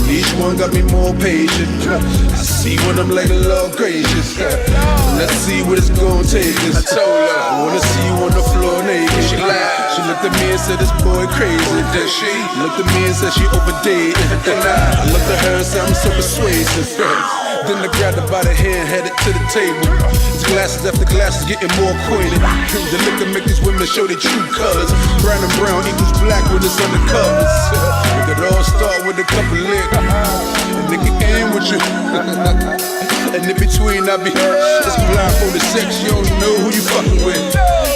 Each one got me more patient. I see when I'm like Lord gracious. Let's see what it's gonna take us. I told her I wanna see you on the floor naked. She laughed. She looked at me and said, "This boy crazy." Then she looked at me and said she overdated. Then I looked at her and said, "I'm so persuasive." Then I grabbed her by the hand, headed to the table. It's glasses after glasses, getting more acquainted. The liquor make these women show their true colors. Brown and brown equals black when it's undercovers. It could all start with a couple lick, and it can end with you. And in between I be just blindfolded sex, you don't know who you fucking with.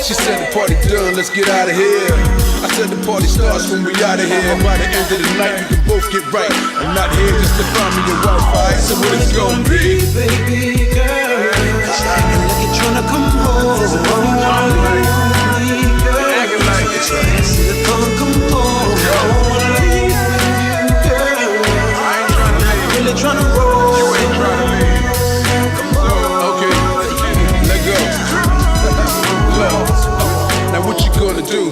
She said the party done, let's get out of here. I said the party starts when we out of here. By the end of the night we can both get right. I'm not here just to find me your wife, alright? So what it's gonna be? Baby girl, acting like you're tryna come home. Acting like it. See the phone, come home. I wanna leave with you, girl. I ain't tryna leave. Really tryna roll. You ain't tryna leave. Okay, let go. Now what you gonna do?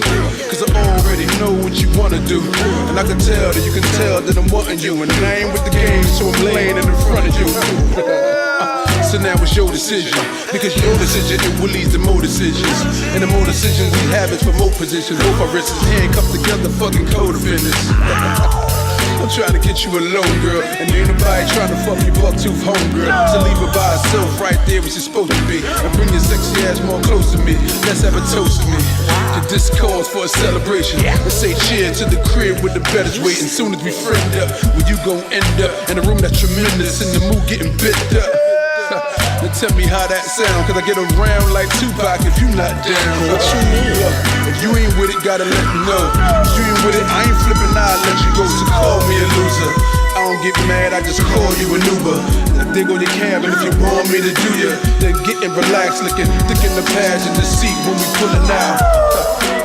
Cause I already know what you wanna do. And I can tell that you can tell that I'm wanting you. And I ain't with the game, so I'm laying in front of you. So now it's your decision. Because your decision, it will lead to more decisions. And the more decisions we have is for more positions. Both our wrists handcuffed together, fucking co-defendants. I'm trying to get you alone, girl. And ain't nobody trying to fuck your buck-tooth home, girl. So leave her by herself right there where she's supposed to be. And bring your sexy ass more close to me. Let's have a toast to me. To this cause for a celebration. Let's say cheer to the crib with the betters waiting. Soon as we friend up, where you gon' end up in a room that's tremendous. In the mood getting bit up. Now tell me how that sound, cause I get around like Tupac if you not down. What you need? If you ain't with it, gotta let me know. If you ain't with it, I ain't flipping, I'll let you go. So call me a loser. I don't get mad, I just call you an Uber. I dig on your cab, and if you want me to do ya, then get in relaxed, looking thick in the passenger seat when we pullin' out.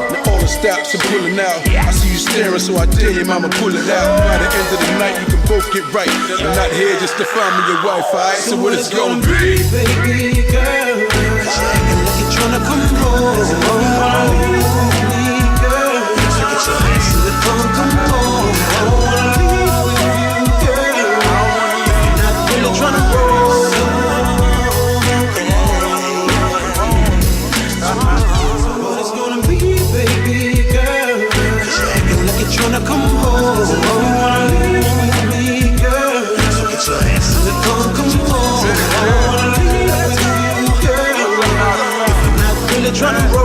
Now all the stops and pulling out. I see you staring, so I dare your mama pull it out. By the end of the night, you can both get right. I'm not here just to find me your wife, alright? So what it's gonna be? Baby girl, acting like you're tryna come home. Girl, see the phone, come home. I wanna leave with you, girl. You're not really tryna roll. What it's gonna be, baby girl, acting like you're tryna come home. I wanna leave with me, girl. See the phone, come home. I wanna leave with you, girl. You're not really tryna roll.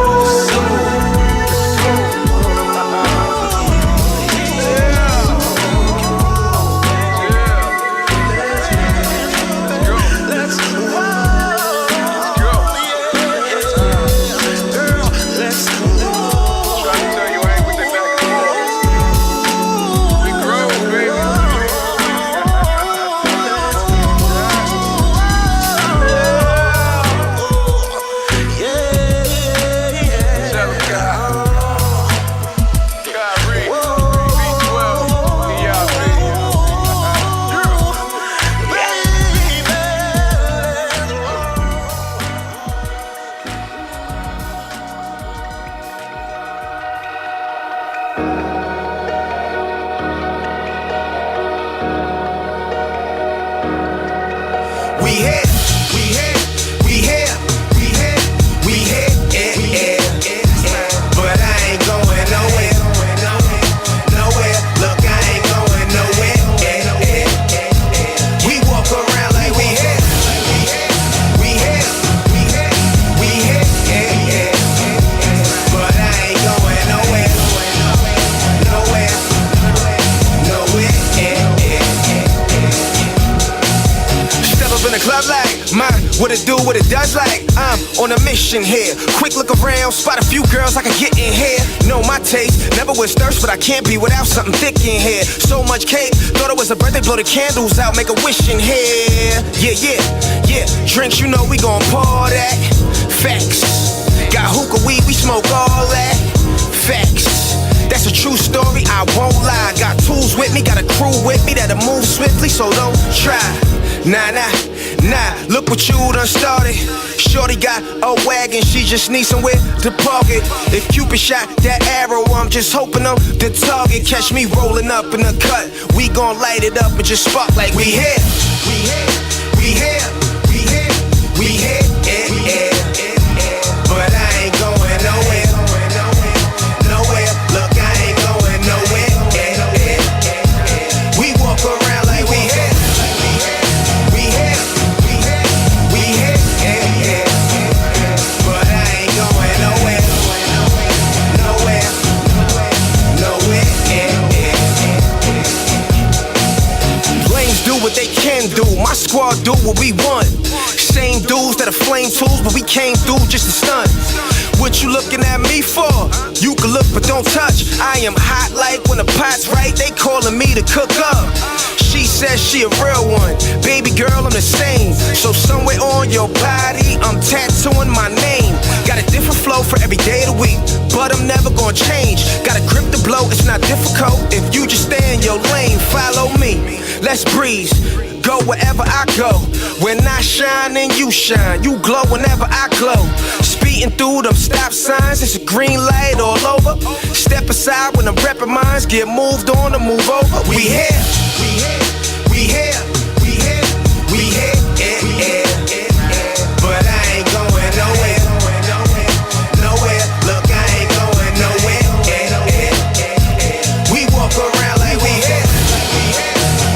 What it do, what it does like, I'm on a mission here. Quick look around, spot a few girls I can get in here. Know my taste, never was thirst, but I can't be without something thick in here. So much cake, thought it was a birthday, blow the candles out, make a wish in here. Yeah, drinks, you know we gon' pour that. Facts, got hookah weed, we smoke all that. Facts, that's a true story, I won't lie. Got tools with me, got a crew with me that'll move swiftly, so don't try. Nah, Nah, look what you done started. Shorty got a wagon, she just needs somewhere to park it. If Cupid shot that arrow, I'm just hoping I'm the target. Catch me rolling up in the cut, we gon' light it up and just spark like we here. We here, we here, we here, we here, yeah, yeah. But I ain't going nowhere, nowhere. Look, I ain't going nowhere, yeah. We walk around like we here. We here, we here, we here, yeah. But I ain't going nowhere, nowhere, yeah. Lanes do what they can do, my squad do what we want. Same dudes that are flame tools, but we came through just to stun. What you looking at me for? You can look but don't touch. I am hot like when the pot's right, they calling me to cook up. She says she a real one, baby girl I'm the same. So somewhere on your body I'm tattooing my name. Got a different flow for every day of the week, but I'm never gonna change. Got a grip to blow, it's not difficult. If you just stay in your lane, follow me. Let's breeze, go wherever I go. When I shine and you shine, you glow whenever I glow. Speeding through them stop signs, it's a green light all over. Step aside when I'm repping mines, get moved on or move over. We here, we here, we here, we here, we here, yeah. But I ain't going nowhere, nowhere. Look, I ain't going nowhere, yeah. We walk around like we here.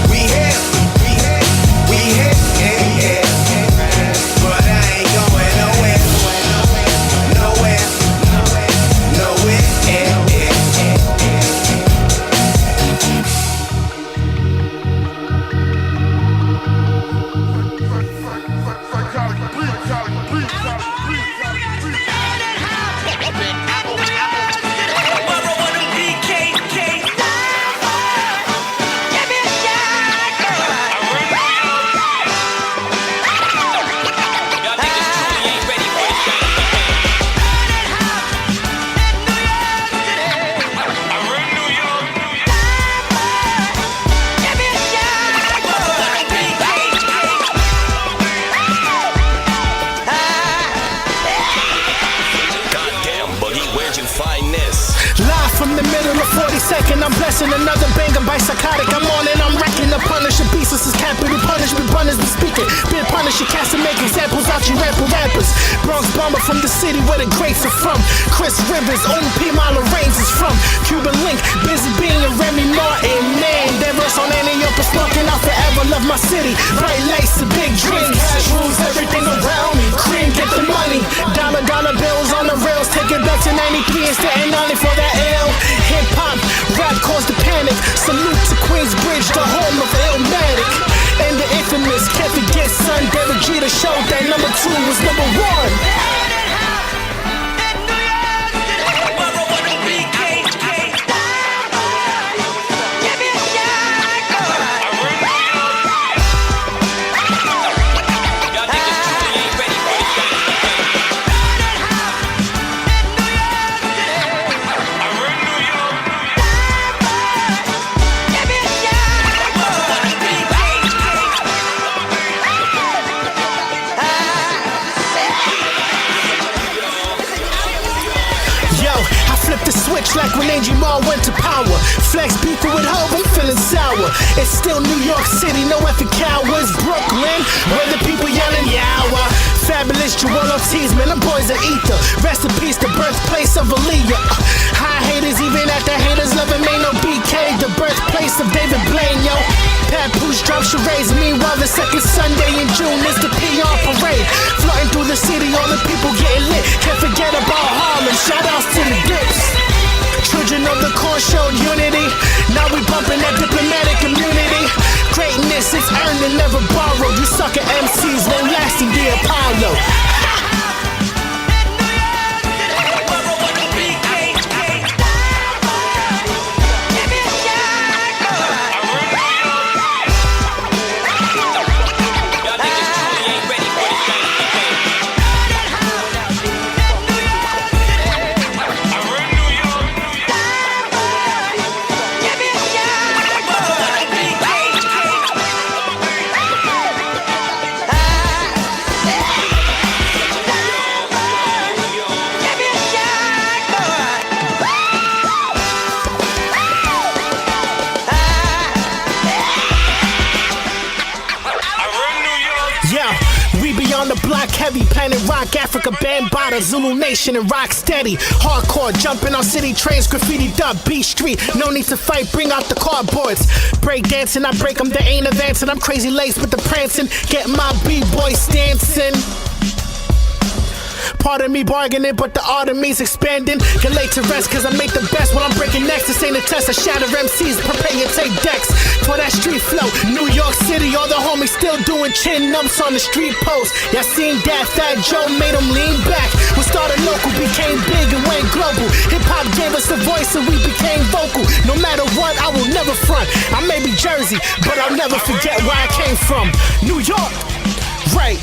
We here, we here, we here, yeah. But I ain't going nowhere, yeah. I'm blessing another banger by Psychotic. I'm on and I'm wrecking the Punisher beast. This is capital punishment. Runners be speaking. Been Punisher, cast and make examples out you rappers. Bronx bomber from the city where the greats are from. Chris Rivers, OP Mala Reigns is from. Cuban Link, busy being a Remy Martin. Man, that verse on any up is smoking. I'll forever love my city. Bright lights and big dreams. Cash rules everything around me. Cream, get the money. Dollar bills on the rails. Take it back to 93 and Staten Island for that L. Hip hop, rap caused the panic. Salute to Queensbridge, the home of Illmatic. And the infamous, can't forget son, Derek Jeter showed that number 2 was number 1. Like when Angie Mall went to power. Flex beefing with Hov, I'm feeling sour. It's still New York City, no effing cowards. Brooklyn, where the people yelling yawa. Fabulous Joel Ortiz, man, them boys are ether. Rest in peace, the birthplace of Aaliyah. High haters, even at the haters loving me, no BK. The birthplace of David Blaine, yo. Papoose drops charades. Meanwhile, the second Sunday in June is the PR parade. Floating through the city, all the people getting lit. Can't forget about Harlem, shout outs to the dips. Children of the corn showed unity. Now we bumping that diplomatic immunity. Greatness is earned and never borrowed. You sucker MCs won't last in the Apollo. on the block heavy, Planet Rock, Africa, Bambaataa, Zulu Nation, and rock steady. Hardcore, jumping on city trains, graffiti dub, B Street. No need to fight, bring out the cardboards. Break dancing, I break them, they ain't advancing. I'm crazy lace with the prancing, get my B-boys dancing. Pardon me bargaining, but the art of me's expanding. Get late to rest, cause I make the best when I'm breaking necks. This ain't a test, I shatter MCs, prepare your tape decks. For that street flow, New York City, all the homies still doing chin ups on the street post. Y'all seen that Fat Joe made them lean back. We started local, became big and went global. Hip hop gave us a voice and we became vocal. No matter what, I will never front. I may be Jersey, but I'll never forget where I came from. New York, right.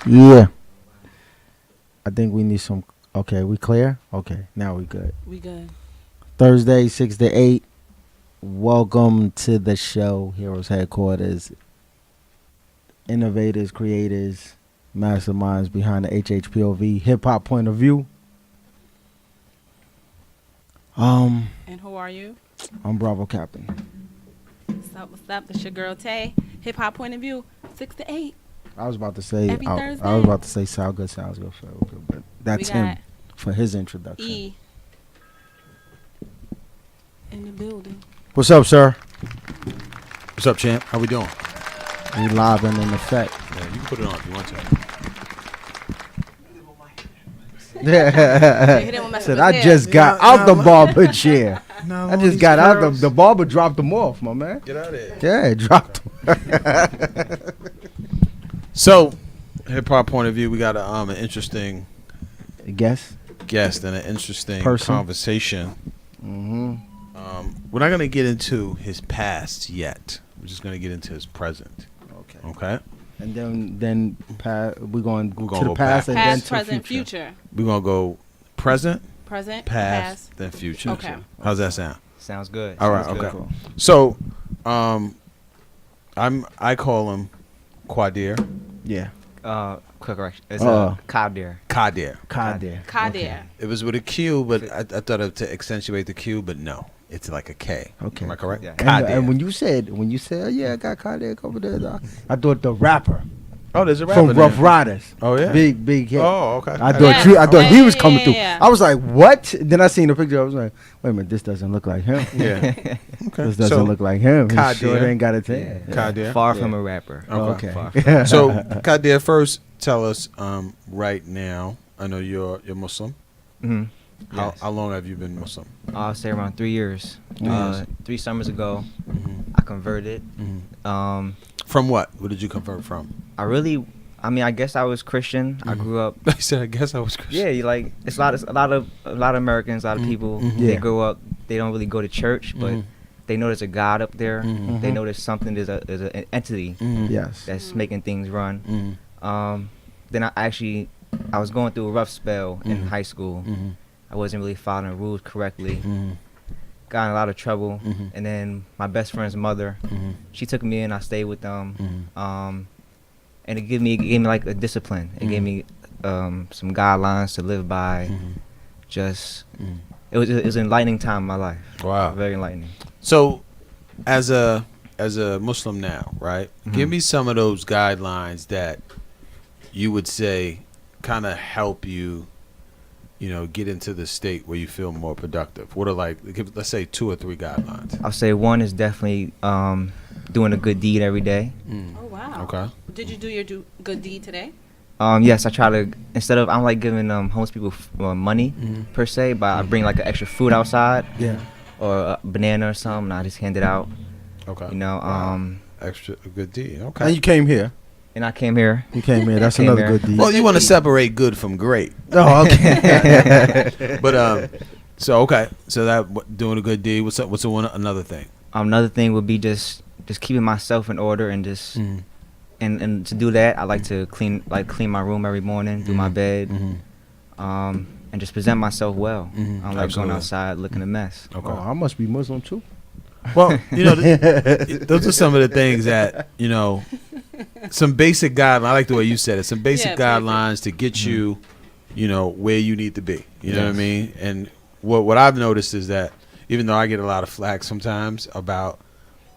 Yeah. I think we need some. Okay, we clear? Okay, now we good. We good. Thursday, 6 to 8. Welcome to the show, Heroes Headquarters. Innovators, creators, masterminds behind the HHPOV hip hop point of view. And who are you? I'm Bravo Captain. What's up? It's your girl Tay. Hip hop point of view, 6 to 8. I was about to say Every Thursday. I was about to say sound good, but that's him for his introduction. E in the building. What's up, sir? What's up, champ? How we doing? We live and in effect. Yeah, you can put it on if you want to. Said I just got out the barber chair. I just got out the barber dropped them off, my man. Get out of there. Yeah, dropped them. So, hip hop point of view, we got an interesting guest and an interesting conversation. Mm-hmm. We're not gonna get into his past yet. We're just gonna get into his present. Okay. And then we're going to go the past and then to present, future. We're gonna go present, past, then future. Okay. How's that sound? Sounds good. All right. Sounds Okay. good. Cool. So, I call him Qaadir. Yeah. Quick correction. It's Qaadir. Qaadir. Okay. It was with a Q, but I thought of to accentuate the Q, but no, it's like a K. Okay. Am I correct? Yeah. And when you said, oh, yeah, I got Qaadir over there, I thought the rapper. Oh, there's a rapper from Rough Riders. Oh yeah. Big hit. Oh, okay. I thought he was coming through. I was like, what? Then I seen the picture. I was like, wait a minute, this doesn't look like him. Yeah. Okay. This doesn't look like him. Qaadir. He sure ain't got a tan. Yeah. Qaadir. Far from a rapper. Okay. So Qaadir, first tell us right now. I know you're Muslim. Mm-hmm. How long have you been Muslim? I'll say around 3 years. 3 summers ago, Mm-hmm. I converted. Mm-hmm. From what? What did you convert from? I guess I was Christian. Mm-hmm. I grew up. I said, I guess I was Christian. Yeah, like it's a lot of Americans, a lot of people. Mm-hmm. They grow up. They don't really go to church, but they know there's a God up there. Mm-hmm. They know there's something. There's an entity. Yes. That's making things run. Then I was going through a rough spell in high school. I wasn't really following rules correctly. got in a lot of trouble, and then my best friend's mother, she took me in. I stayed with them, and it gave me like a discipline. It gave me some guidelines to live by. Just it was an enlightening time in my life. Wow, very enlightening. So, as a Muslim now, right? Give me some of those guidelines that you would say kind of help you, get into the state where you feel more productive. What are let's say 2 or 3 guidelines. I'll say one is definitely doing a good deed every day. Oh wow. Okay. Did you do your good deed today? Yes, I try to, instead of, I'm like giving homeless people money per se, but I bring like an extra food outside, or a banana or something, and I just hand it out. Okay. Extra a good deed. Okay. And you came here. And I came here. You came here. That's another good deed. Well, you want to separate good from great. Oh, okay. But so that doing a good deed. What's another thing? Another thing would be just keeping myself in order and just. And to do that, I like to clean my room every morning, do my bed, and just present myself well. I don't like going outside looking a mess. Okay. I must be Muslim too. Well, those are some of the things that some basic guidelines. I like the way you said it. Some basic guidelines to get you, where you need to be. You know what I mean? And what I've noticed is that even though I get a lot of flack sometimes about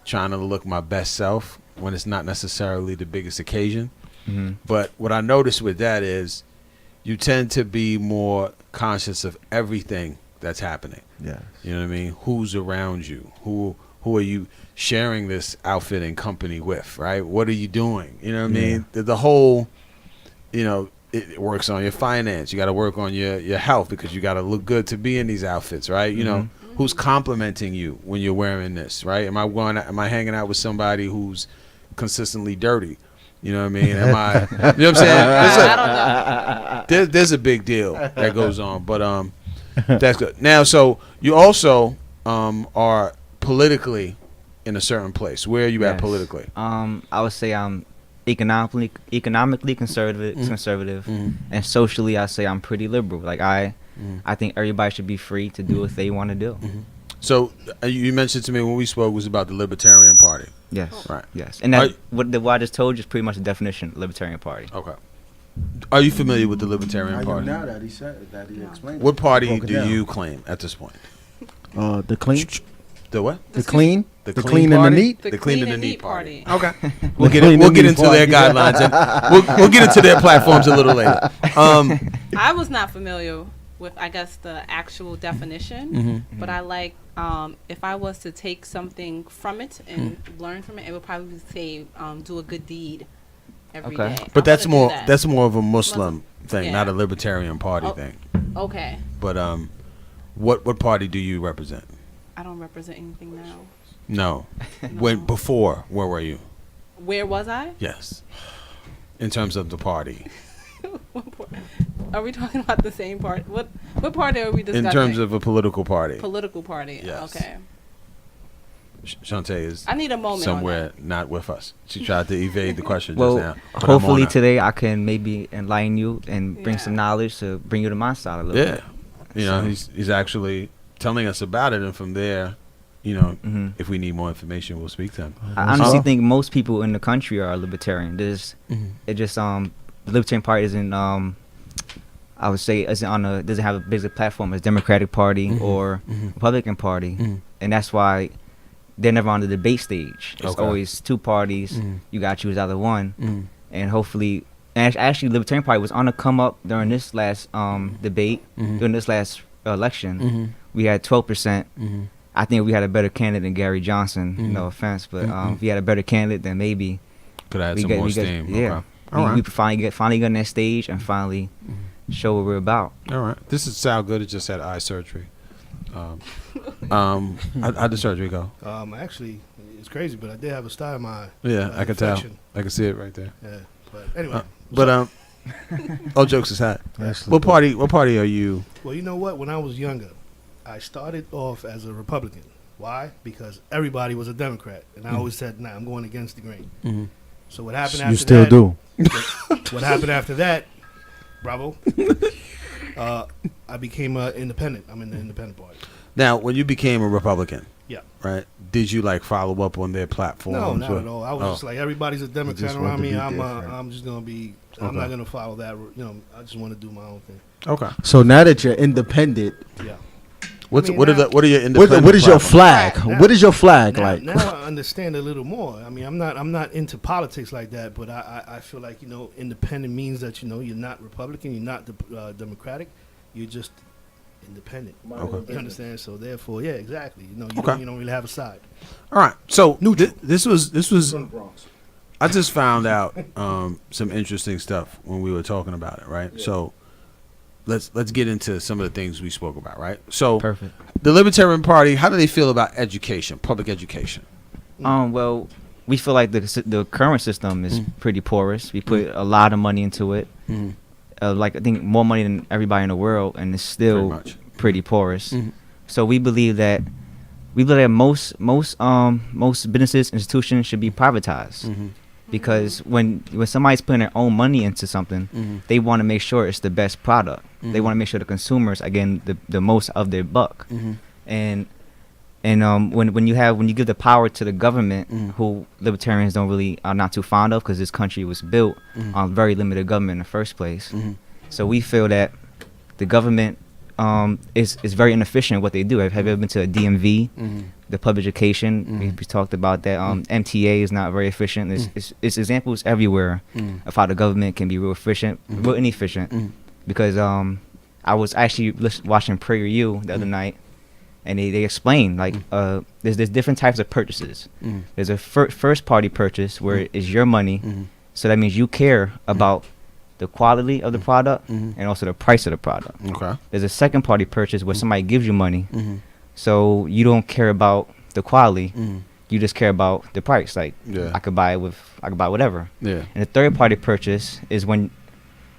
trying to look my best self when it's not necessarily the biggest occasion. But what I noticed with that is you tend to be more conscious of everything that's happening. Yeah. You know what I mean? Who's around you? Who are you sharing this outfit and company with, right? What are you doing? You know what I mean? The whole, it works on your finance. You got to work on your health because you got to look good to be in these outfits, right? Who's complimenting you when you're wearing this, right? Am I hanging out with somebody who's consistently dirty? You know what I mean? Am I? You know what I'm saying? I don't know. There's a big deal that goes on, but that's good. Now, so you also are politically in a certain place. Where are you at politically? I would say I'm economically conservative, and socially, I say I'm pretty liberal. Like I think everybody should be free to do what they want to do. So you mentioned to me when we spoke was about the Libertarian Party. Yes. Right. Yes. And that what I just told you is pretty much the definition of Libertarian Party. Okay. Are you familiar with the Libertarian Party? Now that he said that, he explained. What party do you claim at this point? The clean. The what? The clean. The clean and the neat. The clean and the neat party. Okay. We'll get into their guidelines and we'll get into their platforms a little later. I was not familiar with, I guess, the actual definition, but I like, if I was to take something from it and learn from it, it would probably say do a good deed every day. But that's more of a Muslim thing, not a Libertarian Party thing. Okay. But what party do you represent? I don't represent anything now. No. No. Before, where were you? Where was I? Yes. In terms of the party. Are we talking about the same party? What party are we discussing? In terms of a political party. Political party. Yes. Okay. Shantae is I need a moment somewhere not with us. She tried to evade the question Well, just now. but hopefully I'm on her. today I can maybe enlighten you and bring some knowledge to bring you to my side a little bit. You know, he's actually telling us about it, and from there, if we need more information, we'll speak to him. I honestly think most people in the country are libertarian. It just the Libertarian Party isn't I would say doesn't have a bigger platform as Democratic Party or Republican Party, and that's why they're never on the debate stage. It's always two parties. You got to choose either one, and hopefully. And actually, Libertarian Party was on the come up during this last debate, during this last election. We had 12%. I think we had a better candidate than Gary Johnson. No offense, but if we had a better candidate, then maybe could have had some more steam. Yeah, we finally get on that stage and finally show what we're about. All right, this is sound good. It just had eye surgery. How'd the surgery go? Actually, it's crazy, but I did have a stymie. Yeah, I can tell. I can see it right there. Yeah, but anyway. All jokes aside, what party are you? Well, you know what? When I was younger, I started off as a Republican. Why? Because everybody was a Democrat, and I always said, "Nah, I'm going against the grain." So what happened after that? You still do. What happened after that? Bravo. I became independent. I'm in the independent party. Now, when you became a Republican, Yeah. right? Did you like follow up on their platforms? No, not or- at all. I was just like, everybody's a Democrat just want around to me. be I'm different. just gonna be. I'm not gonna follow that. You know, I just want to do my own thing. Okay. So now that you're independent, Yeah. What are your what independent is your platforms? flag? Now- What is your flag Now, like? now I understand a little more. I mean, I'm not into politics like that, but I feel like, you know, independent means that, you know, you're not Republican, you're not Democratic, you're just independent. Okay. You understand? So therefore, yeah, exactly. You know, Okay. you don't really have a side. All right. So this was. I just found out some interesting stuff when we were talking about it, right? Yeah. So let's get into some of the things we spoke about, right? So Perfect. The Libertarian Party, how do they feel about education, public education? Well, we feel like the current system is pretty porous. We put a lot of money into it. Like I think more money than everybody in the world, and it's still pretty porous. So we believe that most businesses, institutions should be privatized. Because when somebody's putting their own money into something, they want to make sure it's the best product. They want to make sure the consumers are getting the most of their buck. And when you give the power to the government, who libertarians are not too fond of, because this country was built on very limited government in the first place. So we feel that the government is very inefficient in what they do. Have you ever been to a DMV? The public education, we talked about that. MTA is not very efficient. It's examples everywhere of how the government can be real efficient, real inefficient. Because I was actually watching PragerU the other night, and they explain like there's different types of purchases. There's a first party purchase where it's your money, so that means you care about the quality of the product and also the price of the product. Okay. There's a second party purchase where somebody gives you money, so you don't care about the quality, you just care about the price. Like I could buy whatever. Yeah. And the third party purchase is when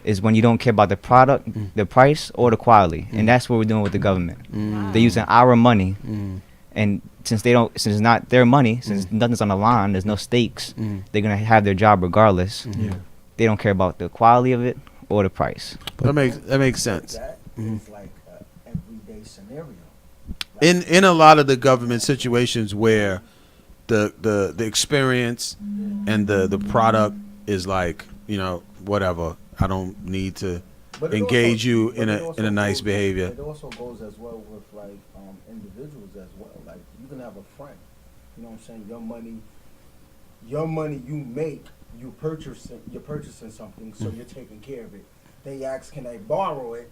you don't care about the product, the price, or the quality, and that's what we're doing with the government. They're using our money, and since it's not their money, since nothing's on the line, there's no stakes, they're gonna have their job regardless. They don't care about the quality of it or the price. That makes sense. It's like an everyday scenario. In a lot of the government situations where the experience and the product is like, you know, whatever, I don't need to engage you in a nice behavior. It also goes as well with like individuals as well. Like you can have a friend, you know what I'm saying? Your money you make, you're purchasing something, so you're taking care of it. They ask, can they borrow it?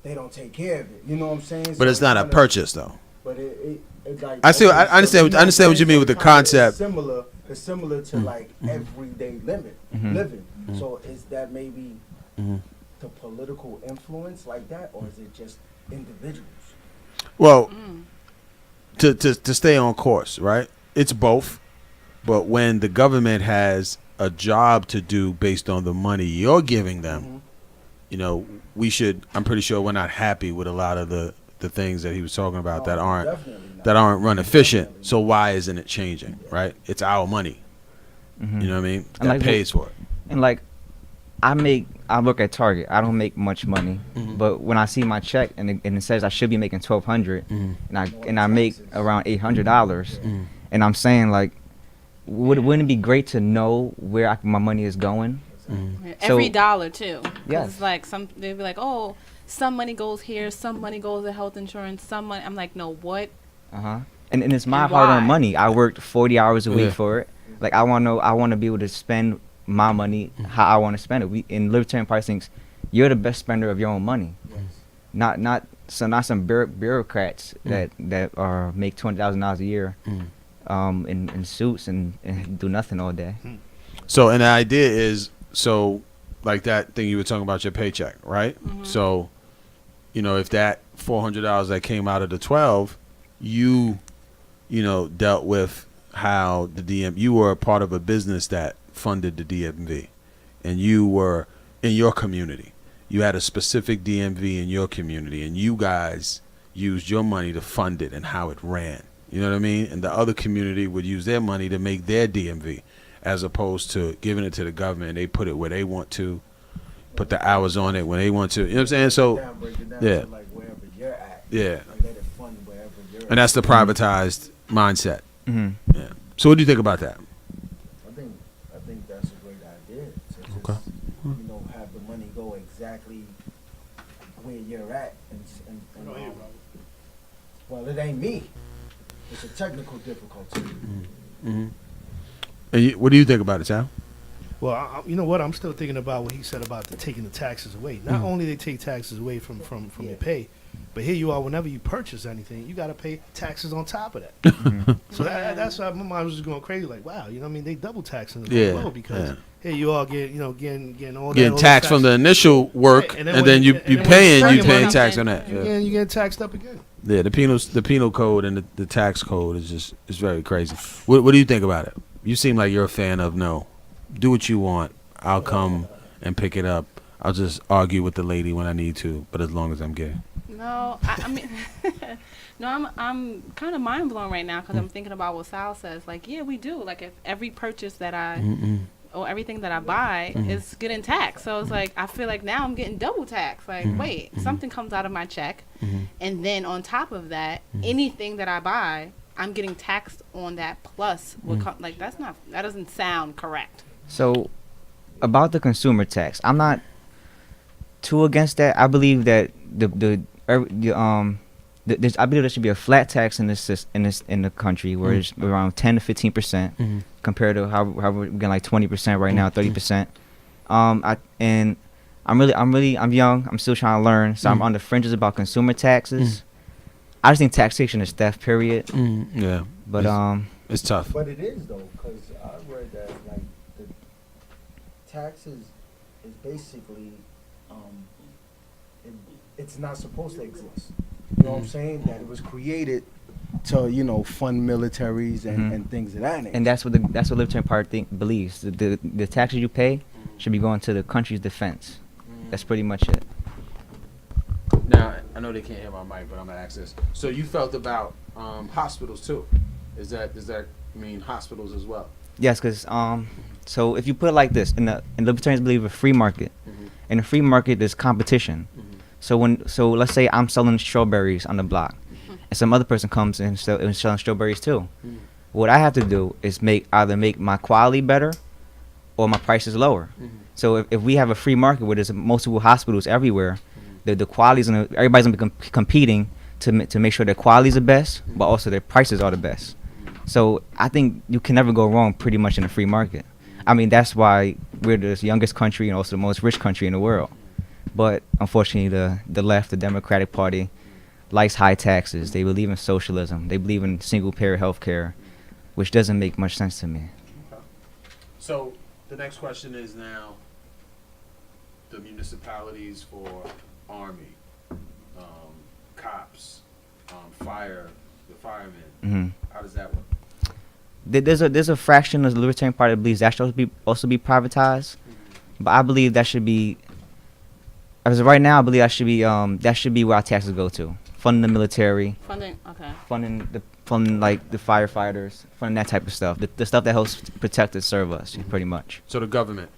They don't take care of it. You know what I'm saying? But it's not a purchase though. But it's like I understand what you mean with the concept. It's similar to like everyday living. So is that maybe the political influence like that, or is it just individuals? Well, to stay on course, right? It's both. But when the government has a job to do based on the money you're giving them, you know, I'm pretty sure we're not happy with a lot of the things that he was talking about that aren't run efficient. So why isn't it changing, right? It's our money. You know what I mean? That like, pays for it. And like I work at Target. I don't make much money, but when I see my check and it says I should be making $1,200, and I make around $800, and I'm saying like, wouldn't it be great to know where my money is going? Every dollar too. Yes. It's like they'd be like, oh, some money goes here, some money goes to health insurance, some money. I'm like, no, what? And it's my hard-earned money. I worked 40 hours a week for it. Like I want to be able to spend my money how I want to spend it. In Libertarian Party thinks you're the best spender of your own money, not some bureaucrats that make $20,000 a year in suits and do nothing all day. So, and the idea is, so like that thing you were talking about, your paycheck, right? So, you know, if that $400 that came out of the 12, you know, dealt with how you were a part of a business that funded the DMV, and you were in your community. You had a specific DMV in your community, and you guys used your money to fund it and how it ran. You know what I mean? And the other community would use their money to make their DMV, as opposed to giving it to the government. And they put it where they want to, put the hours on it when they want to. You know what I'm saying? So, Break it down yeah. to like wherever you're at. Yeah. Like let it fund wherever And that's the privatized mindset. Mm-hmm. Yeah. So what do you think about that? I think that's a great idea. To just, have the money go exactly where you're at, and well, it ain't me. It's a technical difficulty. Mm-hmm. And what do you think about it, Sal? Well, you know what? I'm still thinking about what he said about taking the taxes away. Not only they take taxes away from your pay, but here you are. Whenever you purchase anything, you got to pay taxes on top of that. So that's why my mind was just going crazy. Like, wow, you know what I mean? They double taxing the low because here you are getting all that. Getting taxed from the initial work, right. and then you paying tax on that. Yeah, you get taxed up again. Yeah, the penal code and the tax code is very crazy. What do you think about it? You seem like you're a fan of do what you want. I'll come and pick it up. I'll just argue with the lady when I need to, but as long as I'm gay. No, I mean, no, I'm kind of mind blown right now because I'm thinking about what Sal says. Like, yeah, we do. Like, if every purchase that or everything that I buy is getting taxed. So it's like, I feel like now I'm getting double taxed. Like, wait, something comes out of my check. And then on top of that, anything that I buy, I'm getting taxed on that plus. Like, that doesn't sound correct. So, about the consumer tax, I'm not too against that. I believe that I believe there should be a flat tax in the country where it's around 10 to 15% compared to how we're getting like 20% right now, 30%. I'm young. I'm still trying to learn, so I'm on the fringes about consumer taxes. I just think taxation is theft. Period. Yeah, but it's tough. But it is though, because I read that like the taxes is basically it's not supposed to exist. You know what I'm saying? That it was created to fund militaries and things of that nature. And that's what the Libertarian Party believes. The taxes you pay should be going to the country's defense. That's pretty much it. Now, I know they can't hear my mic, but I'm gonna ask this. So you felt about hospitals too? Does that mean hospitals as well? Yes, because so if you put it like this, and libertarians believe in a free market. In a free market, there's competition. So let's say I'm selling strawberries on the block, and some other person comes and selling strawberries too. What I have to do is either make my quality better, or my prices lower. So if we have a free market where there's multiple hospitals everywhere, the quality's everybody's gonna be competing to make sure their quality's the best, but also their prices are the best. So I think you can never go wrong pretty much in a free market. I mean, that's why we're the youngest country and also the most rich country in the world. But unfortunately, the left, the Democratic Party, likes high taxes. They believe in socialism. They believe in single-payer health care, which doesn't make much sense to me. Okay. So the next question is now the municipalities for Army, cops, fire, the firemen. How does that work? There's a fraction of the Libertarian Party that believes that should also be privatized, but I believe that should be. As of right now, I believe that should be where our taxes go to, funding the military, funding like the firefighters, funding that type of stuff, the stuff that helps protect and serve us, pretty much. So the government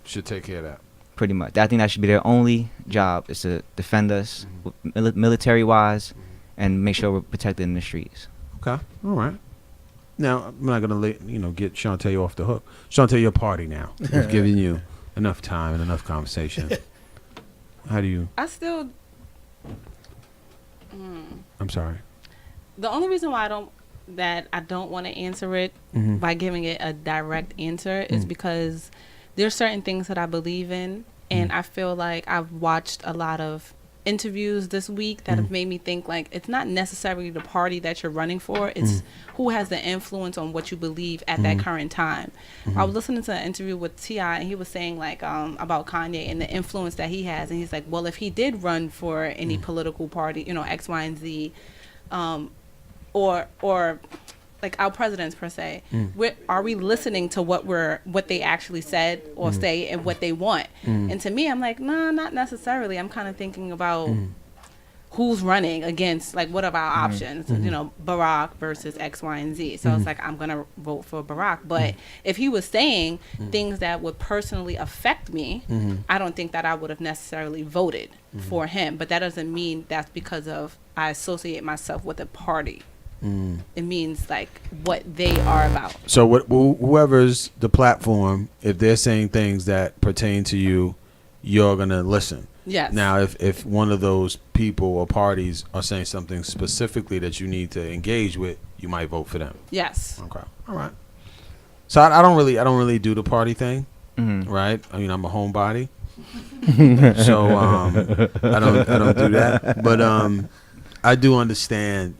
should take care of that. Pretty much, I think that should be their only job, is to defend us, military-wise, and make sure we're protected in the streets. Okay, all right. Now I'm not gonna get Chanté off the hook. Chanté, your party now. We've given you enough time and enough conversation. How do you? I still. I'm sorry. The only reason why I don't want to answer it by giving it a direct answer is because there's certain things that I believe in, and I feel like I've watched a lot of interviews this week that have made me think like it's not necessarily the party that you're running for, it's who has the influence on what you believe at that current time. I was listening to an interview with T.I. and he was saying like about Kanye and the influence that he has, and he's like, well, if he did run for any political party, X, Y, and Z, or like our presidents per se, are we listening to what they actually said or say and what they want? And to me, I'm like, no, not necessarily. I'm kind of thinking about who's running against, like, what are our options? Barack versus X, Y, and Z. So it's like, I'm gonna vote for Barack. But if he was saying things that would personally affect me, I don't think that I would have necessarily voted for him. But that doesn't mean that's because of I associate myself with a party. It means like what they are about. So whoever's the platform, if they're saying things that pertain to you, you're gonna listen. Yes. Now, if one of those people or parties are saying something specifically that you need to engage with, you might vote for them. Yes. Okay. All right. So I don't really do the party thing, right? I mean, I'm a homebody, so I don't do that. But I do understand,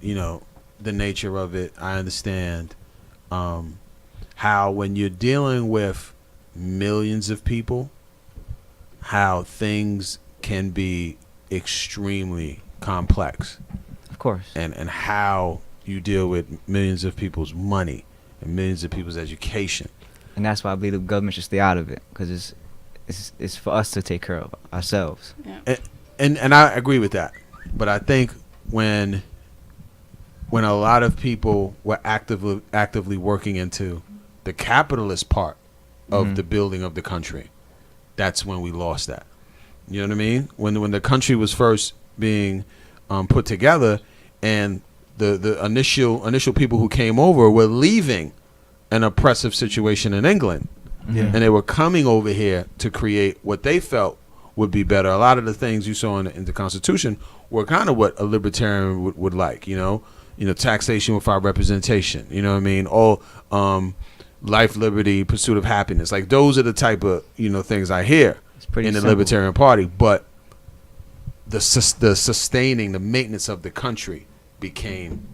the nature of it. I understand how when you're dealing with millions of people, how things can be extremely complex. Of course. And how you deal with millions of people's money and millions of people's education. And that's why I believe the government should stay out of it, because it's for us to take care of ourselves. Yeah. And I agree with that. But I think when a lot of people were actively working into the capitalist part of the building of the country, that's when we lost that. You know what I mean? When the country was first being put together, and the initial people who came over were leaving an oppressive situation in England, and they were coming over here to create what they felt would be better. A lot of the things you saw in the Constitution were kind of what a libertarian would like. Taxation without representation. You know what I mean? All life, liberty, pursuit of happiness. Like those are the type of things I hear in the Libertarian Party. But the sustaining, the maintenance of the country became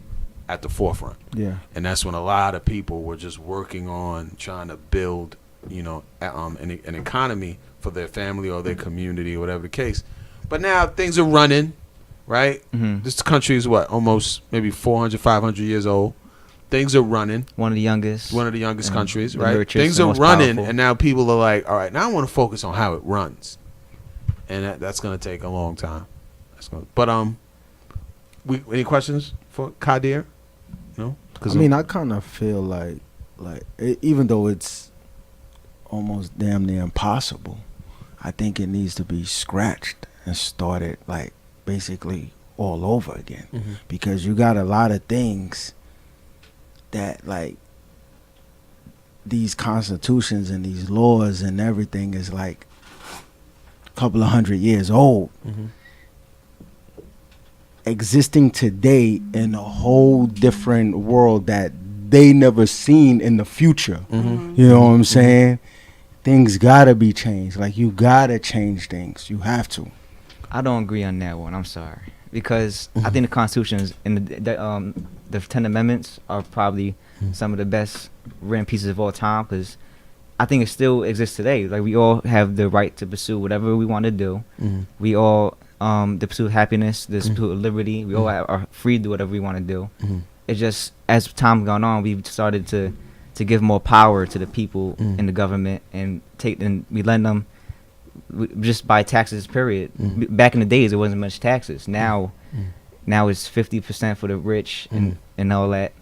at the forefront. Yeah. And that's when a lot of people were just working on trying to build, an economy for their family or their community or whatever the case. But now things are running, right? This country is almost maybe 400, 500 years old. Things are running. One of the youngest countries, right? Things are running, and now people are like, all right, now I want to focus on how it runs. And that's going to take a long time. But any questions for Qaadir? No? I kind of feel like even though it's almost damn near impossible, I think it needs to be scratched and started like basically all over again, because you got a lot of things that like these constitutions and these laws and everything is like a couple of 100 years old, existing today in a whole different world that they never seen in the future. You know what I'm saying? Things gotta be changed. Like you gotta change things. You have to. I don't agree on that one. I'm sorry, because I think the Constitution and the 10 Amendments are probably some of the best written pieces of all time, because I think it still exists today. Like we all have the right to pursue whatever we want to do. We all the pursuit of happiness, the pursuit of liberty. We all are free to do whatever we want to do. It's just as time gone on, we've started to give more power to the people in the government and we let them just by taxes. Period. Back in the days, it wasn't much taxes. Now it's 50% for the rich and all that.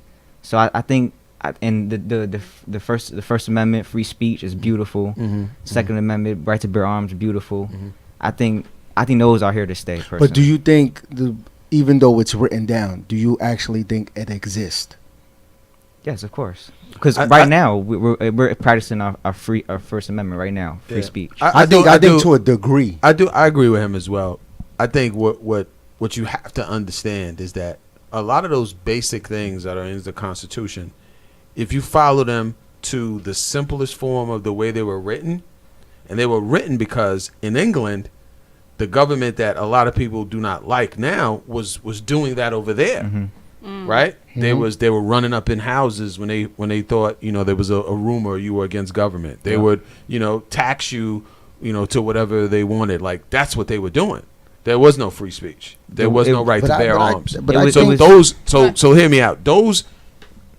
So I think, and the First Amendment, free speech, is beautiful. Second Amendment, right to bear arms, beautiful. I think those are here to stay. Personally. But do you think even though it's written down, do you actually think it exists? Yes, of course. Because right now we're practicing our First Amendment right now, free speech. I think to a degree. I agree with him as well. I think what you have to understand is that a lot of those basic things that are in the Constitution, if you follow them to the simplest form of the way they were written, and they were written because in England, the government that a lot of people do not like now was doing that over there, right? They were running up in houses when they thought there was a rumor you were against government. They would tax you to whatever they wanted. Like that's what they were doing. There was no free speech. There was no right to bear arms. So hear me out. Those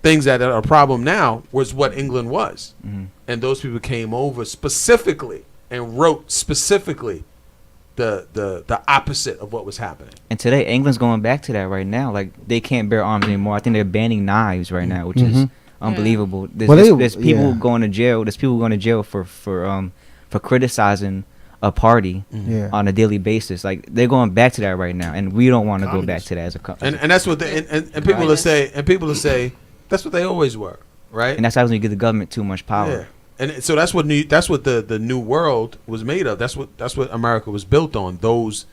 things that are a problem now was what England was, and those people came over specifically and wrote specifically the opposite of what was happening. And today, England's going back to that right now. Like they can't bear arms anymore. I think they're banning knives right now, which is unbelievable. There's people going to jail. There's people going to jail for criticizing a party Yeah. on a daily basis. Like they're going back to that right now, and we don't want to go back to that as a country. And that's what they and people will say that's what they always were, right? And that's how you give the government too much power. Yeah. And so that's what the new world was made of. That's what America was built on. Those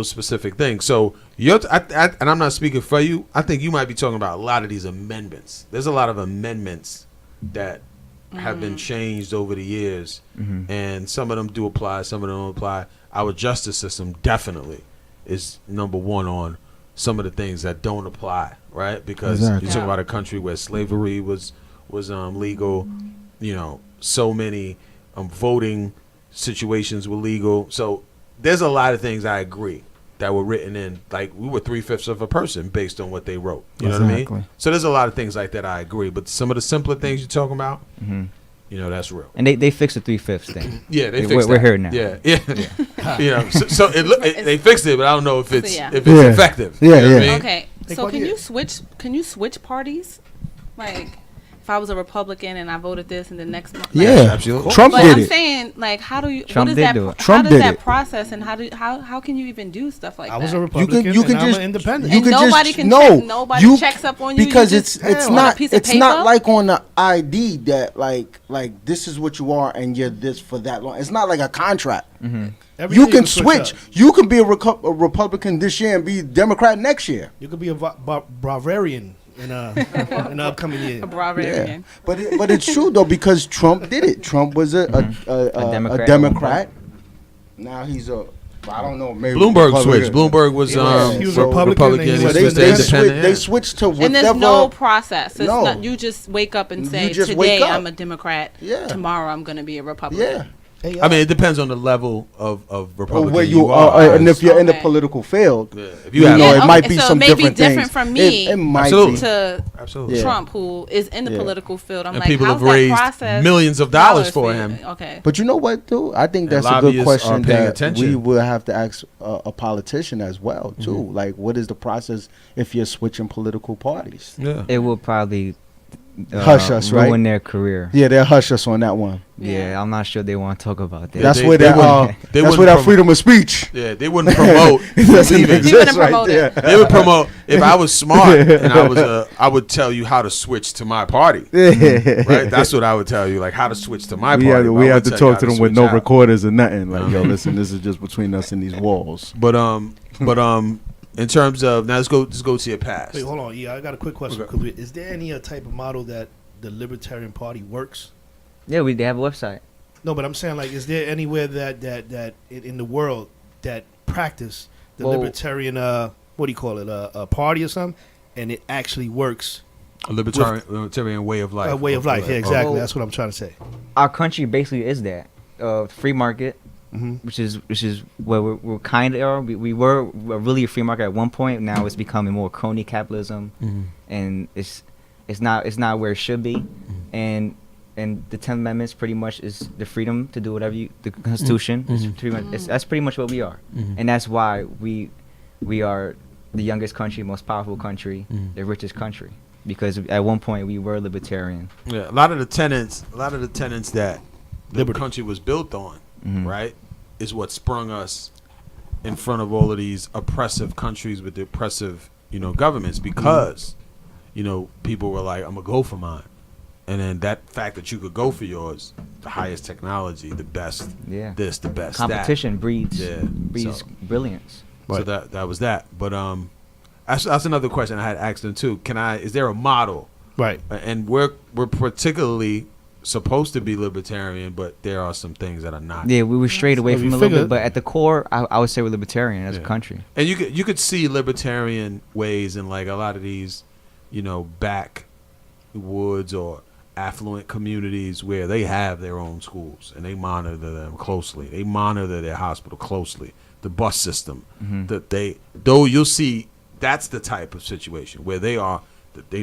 specific things. So and I'm not speaking for you. I think you might be talking about a lot of these amendments. There's a lot of amendments that have been changed over the years, and some of them do apply, some of them don't apply. Our justice system definitely is number one on some of the things that don't apply, right? Because you talk about a country where slavery was legal, so many voting situations were legal. So there's a lot of things I agree that were written in, like we were 3/5 of a person based on what they wrote. You know what I mean? So there's a lot of things like that I agree. But some of the simpler things you're talking about, that's real. And they fixed the 3/5 thing. Yeah, they fixed we're that. here now. Yeah. So they fixed it, but I don't know if it's effective. Yeah, You know what I mean? Okay, so can you switch parties? Like, if I was a Republican and I voted this, and the next month, Yeah, absolutely. Trump but did I'm it. saying, like, how do you? Trump what is did that? do it. How Trump does did that it. process, and how can you even do stuff like I that? was a Republican. You can and I'm just an independent. You And can nobody just can no. check- nobody checks up on you. because You it's just- it's on a not piece of it's not paper? like on the ID that like this is what you are and you're this for that long. It's not like a contract. Everything You can switch. up. You can be a Republican this year and be Democrat next year. You could be a Bavarian in an upcoming year. A Bavarian. But it's true though because Trump did it. Trump was a Democrat. Democrat. Now he's I don't know. Maybe Bloomberg Republican. switched. Bloomberg was He was Republican, Republican. and He he switched was to independent. They switched to whatever. And there's no process. It's No. not, you just wake up and say, just wake today up. I'm a Democrat. Yeah. Tomorrow I'm going to be a Republican. Yeah. Hey, I mean, it depends on the level of Or Republican where you are, and if you're in the Okay. political field, if you you have know, Yeah, it might okay, be so some it may be different different things. from me It might Absolutely. be. to absolutely. Trump, who is in the Yeah. political field. I'm And like, people how's have raised that process? millions of dollars for him. Okay. But you know what, dude? I think And that's a good lobbyists are question paying that attention. we will have to ask a politician as well, too. Like, what is the process if you're switching political parties? Yeah. It will probably Hush us, right? ruin their career. Yeah, they'll hush us on that one. Yeah, I'm not sure they want to talk about that. That's they- where they that wouldn't- they that's what's where that from- freedom of speech. Yeah, they wouldn't promote. It doesn't leaving. exist He wouldn't right promote it. there. They would promote. If I was smart and I would tell you how to switch to my party. Right? That's what I would tell you, like how to switch to my We party. have, but we I have to wouldn't tell you talk to how them with switch no out. recorders or nothing. Like, yo, listen, this is just between us and these walls. But in terms of now, let's go to your past. Wait, hold on. Yeah, I got a quick question. Okay. Qaadir. Is there any type of model that the Libertarian Party works? Yeah, they have a website. No, but I'm saying, like, is there anywhere that in the world that practice the Well- Libertarian, what do you call it, a party or something, and it actually works? A libertarian way of life. A way of life. Yeah, exactly. Oh. That's what I'm trying to say. Our country basically is that free market, which is where we're kind of are. We were really a free market at one point. Now it's becoming more crony capitalism, and it's not where it should be, and the 10th Amendment pretty much is the freedom to do whatever the Constitution is pretty much, that's pretty much what we are, and that's why we are the youngest country, most powerful country, the richest country, because at one point we were libertarian. Yeah, a lot of the tenets that the Liberty. country was built on, right, is what sprung us in front of all of these oppressive countries with the oppressive, governments, because, people were like, I'm gonna go for mine, and then that fact that you could go for yours, the highest technology, the best, Yeah. this, the best, Competition breeds Yeah, breeds so- brilliance. So that was that. But that's another question I had asked them too. Is there a model? Right. And we're particularly supposed to be libertarian, but there are some things that are not. Yeah, we were strayed away Well, from you a little figure- bit, but at the core, I would say we're libertarian as a Yeah. country. And you could see libertarian ways in like a lot of these, backwoods or affluent communities where they have their own schools and they monitor them closely. They monitor their hospital closely, the bus system. Though you'll see that's the type of situation where they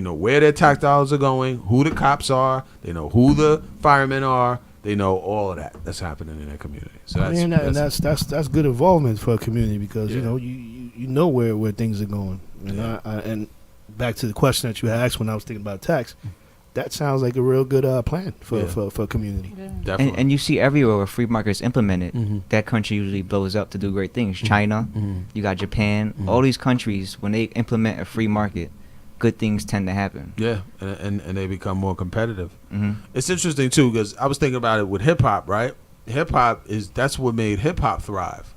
know where their tax dollars are going, who the cops are, they know who the firemen are, they know all of that that's happening in their community. So That's good involvement for a community because Yeah. you know where things are going. And Yeah. and back to the question that you had asked when I was thinking about tax, that sounds like a real good plan for Yeah. for community. Yeah. Definitely. And you see everywhere where free market is implemented, that country usually blows up to do great things. China, you got Japan, all these countries, when they implement a free market, good things tend to happen. Yeah, and they become more competitive. Mhm. It's interesting too because I was thinking about it with hip hop. Right, hip hop that's what made hip hop thrive.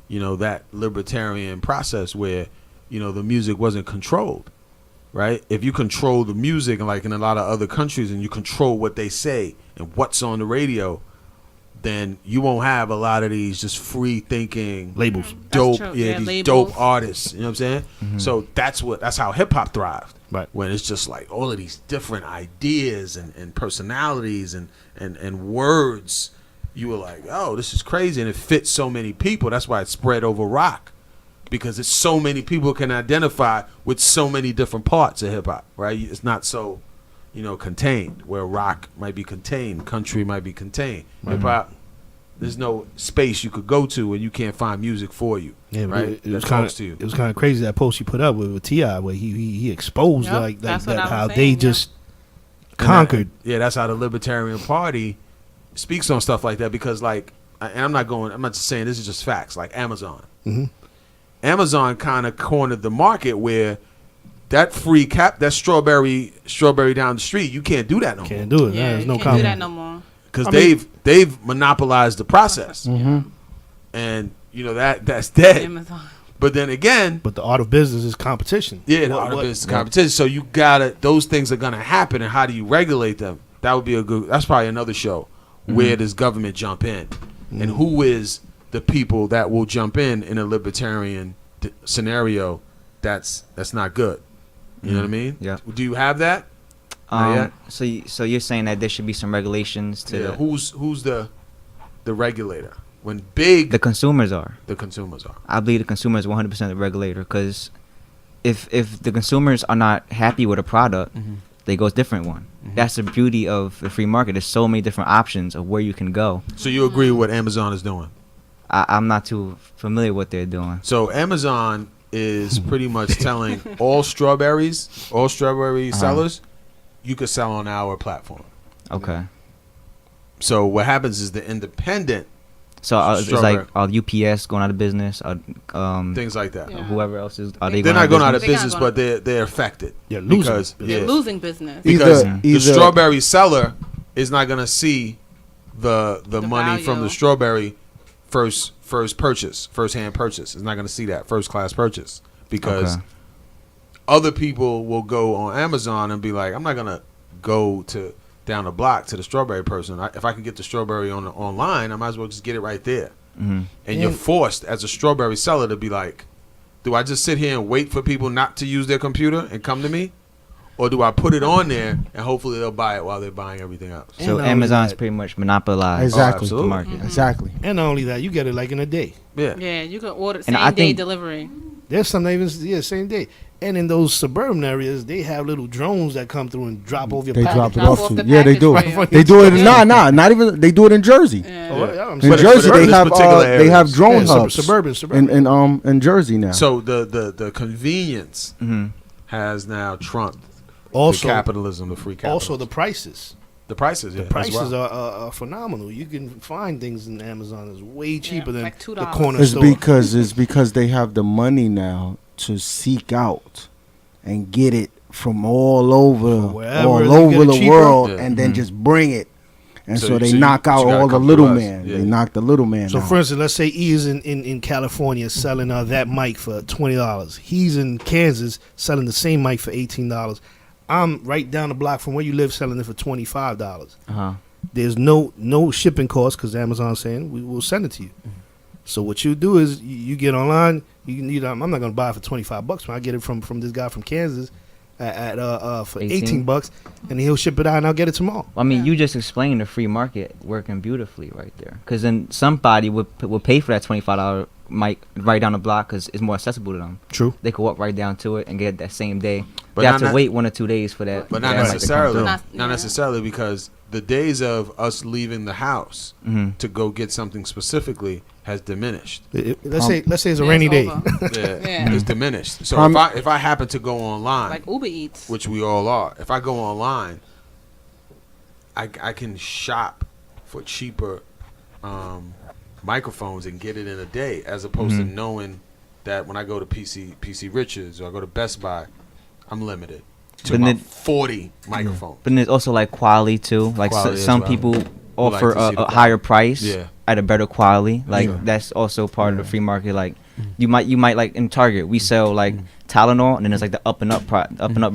You know, that libertarian process where, you know, the music wasn't controlled. Right, if you control the music, like in a lot of other countries, and you control what they say and what's on the radio, then you won't have a lot of these just free thinking Labels. dope, That's true. yeah, Yeah, these labels. dope artists. You know what I'm saying? So that's how hip hop thrived. Right. When it's just like all of these different ideas and personalities and words, you were like, oh, this is crazy, and it fits so many people. That's why it spread over rock, because it's so many people can identify with so many different parts of hip hop. Right? It's not so, you know, contained. Where rock might be contained, country might be contained. Hip hop, there's no space you could go to where you can't find music for you. Yeah, but right? it That was kind talks of to you. it was kind of crazy that post you put up with T.I. where he exposed Yep, like that's that what I was how saying, they yeah. just And conquered. yeah, that's how the Libertarian Party speaks on stuff like that, because like, and I'm not just saying this is just facts, like Amazon. Mhm. Amazon kind of cornered the market where that that strawberry down the street, you can't do that no more. Can't do it. Yeah, There's you no can't do comment. that no more. Because I mean- they've monopolized the process, and you know that's dead. Amazon. But then again, But the art of business is competition. yeah, the What- art of what- business competition. So you gotta, those things are gonna happen, and how do you regulate them? That would be that's probably another show. Where does government jump in, and who is the people that will jump in a libertarian scenario? That's not good. You know what I mean? Yeah. Do you have that? Not yet? So you're saying that there should be some regulations to Yeah. Who's the regulator when big the consumers are. the consumers are? I believe the consumer is 100% the regulator, because if the consumers are not happy with a product, they go a different one. That's the beauty of the free market. There's so many different options of where you can go. So you agree with what Amazon is doing? I'm not too familiar with what they're doing. So Amazon is pretty much telling all strawberry sellers, you could sell on our platform. Okay. So what happens is the independent So it's Strawberry. like UPS going out of business, things like that. Yeah. whoever else is. Are They're they They're not going out of They're not business, gonna- but they're affected. They're losing. Because They're yeah, losing business. because Either- the strawberry seller is not going to see the money from value. the strawberry first hand purchase. Is not going to see that first class purchase, because Okay. other people will go on Amazon and be like, I'm not going to go to down the block to the strawberry person. If I can get the strawberry online, I might as well just get it right there. And you're forced as a strawberry seller to be like, do I just sit here and wait for people not to use their computer and come to me? Or do I put it on there and hopefully they'll buy it while they're buying everything else? And So not only Amazon's that- pretty much monopolized Exactly. the market. Exactly. And not only that, you get it like in a day. Yeah. Yeah, you can order And I same day think- delivery. There's some even same day. And in those suburban areas, they have little drones that come through and drop over your They package. drop it Drop off off to. the Yeah, they package do. for you. They do it. Not even. They do it in Jersey. Yeah. Oh, yeah, I'm In saying- Jersey, for they this have particular they have areas. drone Yeah, hubs suburban. in Jersey now. So the convenience has now trumped Also, the capitalism, the free capitalism. also the prices. the prices, yeah, The prices as well. are phenomenal. You can find things in Amazon that's way cheaper than like the $2. corner It's store. because they have the money now to seek out and get it from all over wherever you get it the cheaper. world, Yeah. and then just bring it. And So so, you- they so you- knock you out gotta all the come little through us. man. Yeah. They knock the little man So, out. for instance, let's say E is in California selling that mic for $20. He's in Kansas selling the same mic for $18. I'm right down the block from where you live selling it for $25. There's no shipping cost because Amazon's saying we will send it to you. So what you do is you get online. I'm not gonna buy it for $25 when I get it from this guy from Kansas at for 18 bucks, and he'll ship it out and I'll get it tomorrow. I mean, you just explained the free market working beautifully right there. Because then somebody would pay for that $25 mic right down the block because it's more accessible to them. True. They could walk right down to it and get it that same day. But They have not- to wait 1 or 2 days for that. But for not that mic to come necessarily. through. Not- Not yeah. necessarily, because the days of us leaving the house to go get something specifically has diminished. Let's say it's a Yeah, rainy it's day. over. Yeah, Yeah. it's diminished. So if I happen to go online, Like Uber Eats. which we all are, if I go online I can shop for cheaper microphones and get it in a day, as opposed to knowing that when I go to PC Richards or I go to Best Buy, I'm limited to about 40 microphones. But then there's also like quality too. Like some people offer a higher price at a better quality. Like that's also part of the free market. Like you might like in Target we sell like Tylenol, and then there's like the Up and Up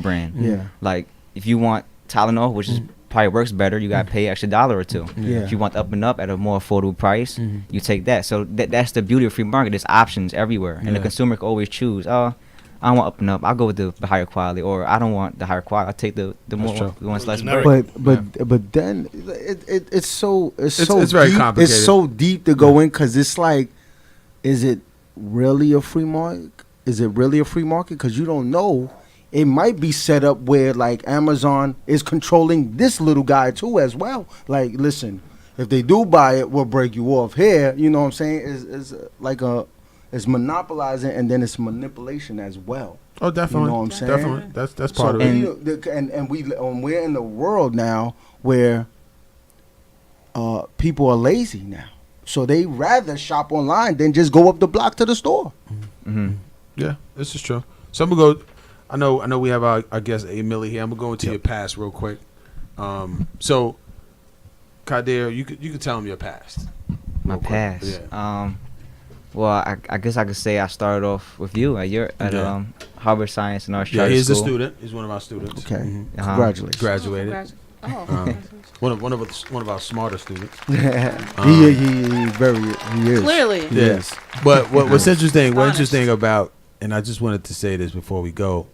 brand. Yeah. Like if you want Tylenol, which is probably works better, you gotta pay an extra $1 or $2. Yeah. If you want Up and Up at a more affordable price, you take that. So that's the beauty of free market. There's options everywhere, and the consumer can always choose. Oh, I don't want Up and Up. I'll go with the higher quality, or I don't want the higher quality. I'll take the more the one less break. But then it's so It's deep. very complicated. It's so deep to go in, because it's like, is it really a free market? Is it really a free market? Because you don't know. It might be set up where like Amazon is controlling this little guy too as well. Like, listen, if they do buy it, we'll break you off here. You know what I'm saying? Is like it's monopolizing, and then it's manipulation as well. Oh, definitely. You know what I'm saying? Definitely. That's part of it. And we're in the world now where people are lazy now, so they rather shop online than just go up the block to the store. Yeah, this is true. So I'm gonna go. I know we have our guest A-millie here. I'm gonna go into your past real quick. So, Qaadir, you could tell him your past. My past. Yeah. Well, I guess I could say I started off with you at Harvard Science and Arts Charter he's School. a student. He's one of our students. Okay, congratulations. Graduated. One of our smarter students. He is. Clearly. Yes. But what's interesting? What's interesting about, and I just wanted to say this before we go.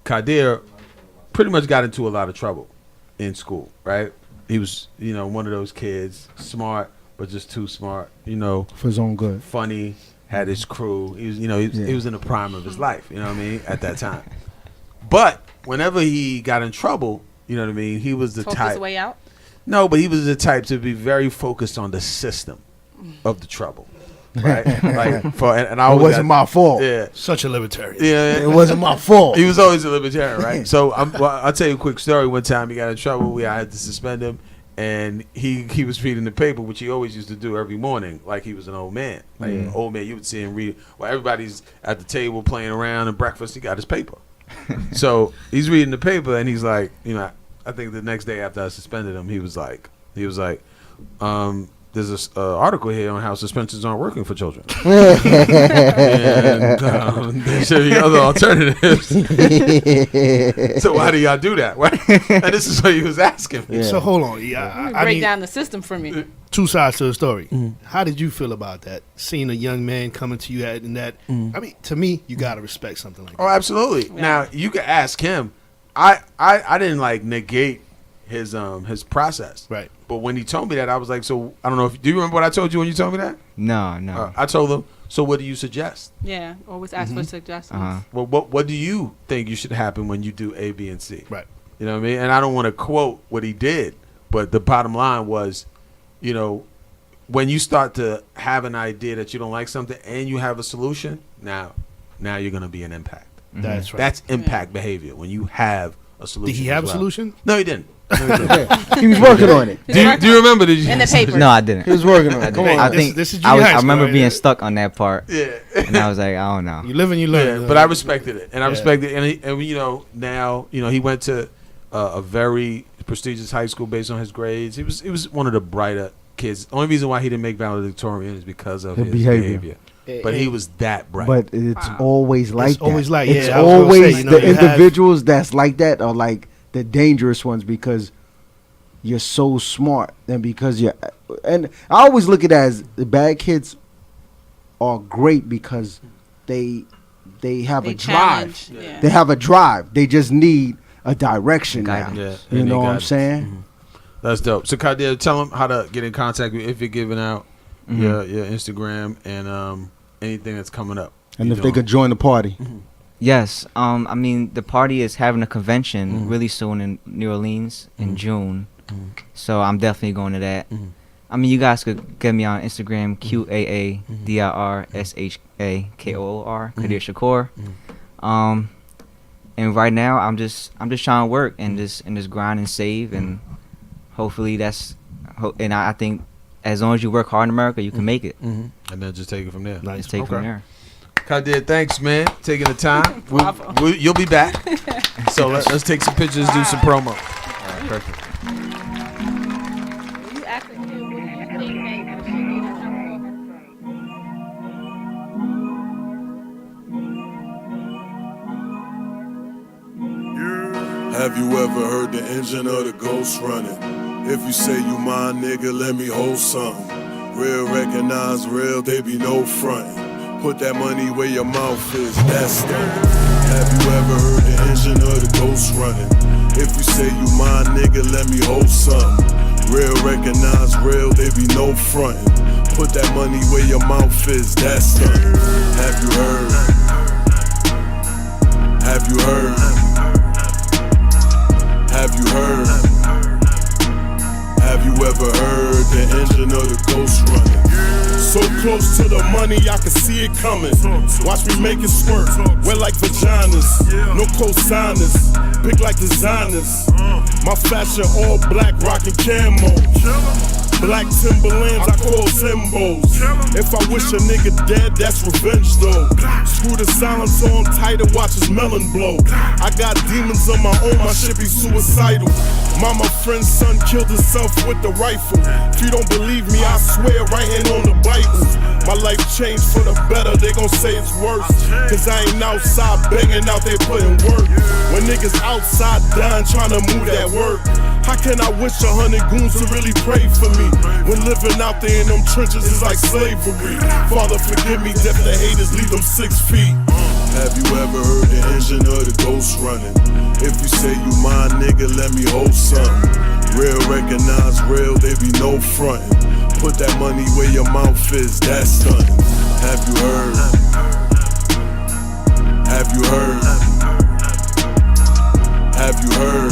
Qaadir pretty much got into a lot of trouble in school, right? He was, one of those kids, smart but just too smart, for his own good. Funny, had his crew. He was, he was in the prime of his life, you know what I mean, at that time. But whenever he got in trouble, you know what I mean, he was the Talked type. his way out? No, but he was the type to be very focused on the system of the trouble. Right? And I it wasn't my fault. Yeah. Such a libertarian. Yeah. It wasn't my fault. He was always a libertarian, right? So I'll tell you a quick story. One time he got in trouble. I had to suspend him. And he was reading the paper, which he always used to do every morning, like he was an old man. Like an old man, you would see him read. While everybody's at the table playing around and breakfast, he got his paper. So he's reading the paper, and he's like, I think the next day after I suspended him, he was like, there's this article here on how suspensions aren't working for children. And there should be other alternatives. So why do y'all do that? And this is what he was asking me. Yeah. So hold on. Break down the system for me. Two sides to the story. How did you feel about that? Seeing a young man coming to you and that. I mean, to me, you gotta respect something like that. Oh, absolutely. Yeah. Now you can ask him. I didn't negate his process. Right. But when he told me that, I was like, so I don't know do you remember what I told you when you told me that? No. I told him, so what do you suggest? Yeah, always ask for suggestions. Well, what do you think you should happen when you do A, B, and C? Right. You know what I mean? And I don't want to quote what he did, but the bottom line was, when you start to have an idea that you don't like something and you have a solution, now you're going to be an impact. That's right. That's impact behavior when you have a solution. Did he have a solution? No, he didn't. He was working on it. Do you remember? Did you in the paper? No, I didn't. He was working on it. Come on. I think this is I junior remember high being school, stuck on that part. Yeah. And I was like, I don't know. You live and you learn. Yeah, but I respected it, and I respected it, and now he went to a very prestigious high school based on his grades. He was one of the brighter kids. The only reason why he didn't make valedictorian is because of his behavior. But he was that bright. But it's always like that. Always like it's I was gonna always say, the individuals that's like that are like the dangerous ones, because you're so smart, and because and I always look at it as the bad kids are great because they have a drive. Yeah. They have a drive. They just need a direction now. Guidance. Yeah, You and know they what got I'm it. saying? That's dope. So Qaadir, tell them how to get in contact with you if you're giving out your Instagram and anything that's coming up. And if they could join the party. Yes. I mean, the party is having a convention really soon in New Orleans in June. So I'm definitely going to that. I mean, you guys could get me on Instagram, QAADIRSHAKOOR, Qaadir Shakur. and right now I'm just trying to work and just grind and save, and hopefully and I think as long as you work hard in America, you can make it. And then just take it from there. Just take it from there. Qaadir, thanks, man, taking the time. You'll be back. So let's take some pictures, do some promo. All right, perfect. You actually do what you Have you ever heard the engine of the ghost running? If you say you mine, nigga, let me hold something. Real recognize real, they be no frontin'. Put that money where your mouth is, that's stunning. Have you ever heard the engine of the ghost running? If you say you mine, nigga, let me hold something. Real recognize real, they be no frontin'. Put that money where your mouth is, that's stunning. Have you heard? Have you heard? Have you heard? Have you ever heard the engine of the ghost running? So close to the money, I can see it coming. Watch me make it squirt, wet like vaginas. No co-signers, big like designers. My fashion all black, rockin' camo. Black Timberlands, I call symbols. If I wish a nigga dead, that's revenge though. Screw the silence on tight and watch his melon blow. I got demons on my own, my shit be suicidal. Mama friend's son killed himself with the rifle. If you don't believe me, I swear right hand on the Bible. My life changed for the better, they gon' say it's worse. Cause I ain't outside banging out, they putting work. When niggas outside dying, trying to move that work. How can I wish 100 goons to really pray for me? When living out there in them trenches is like slavery. Father, forgive me, death to haters, leave them 6 feet. Have you ever heard the engine of the ghost running? If you say you mine, nigga, let me hold something. Real recognize real, they be no frontin'. Put that money where your mouth is, that's stunning. Have you heard? Have you heard? Have you heard?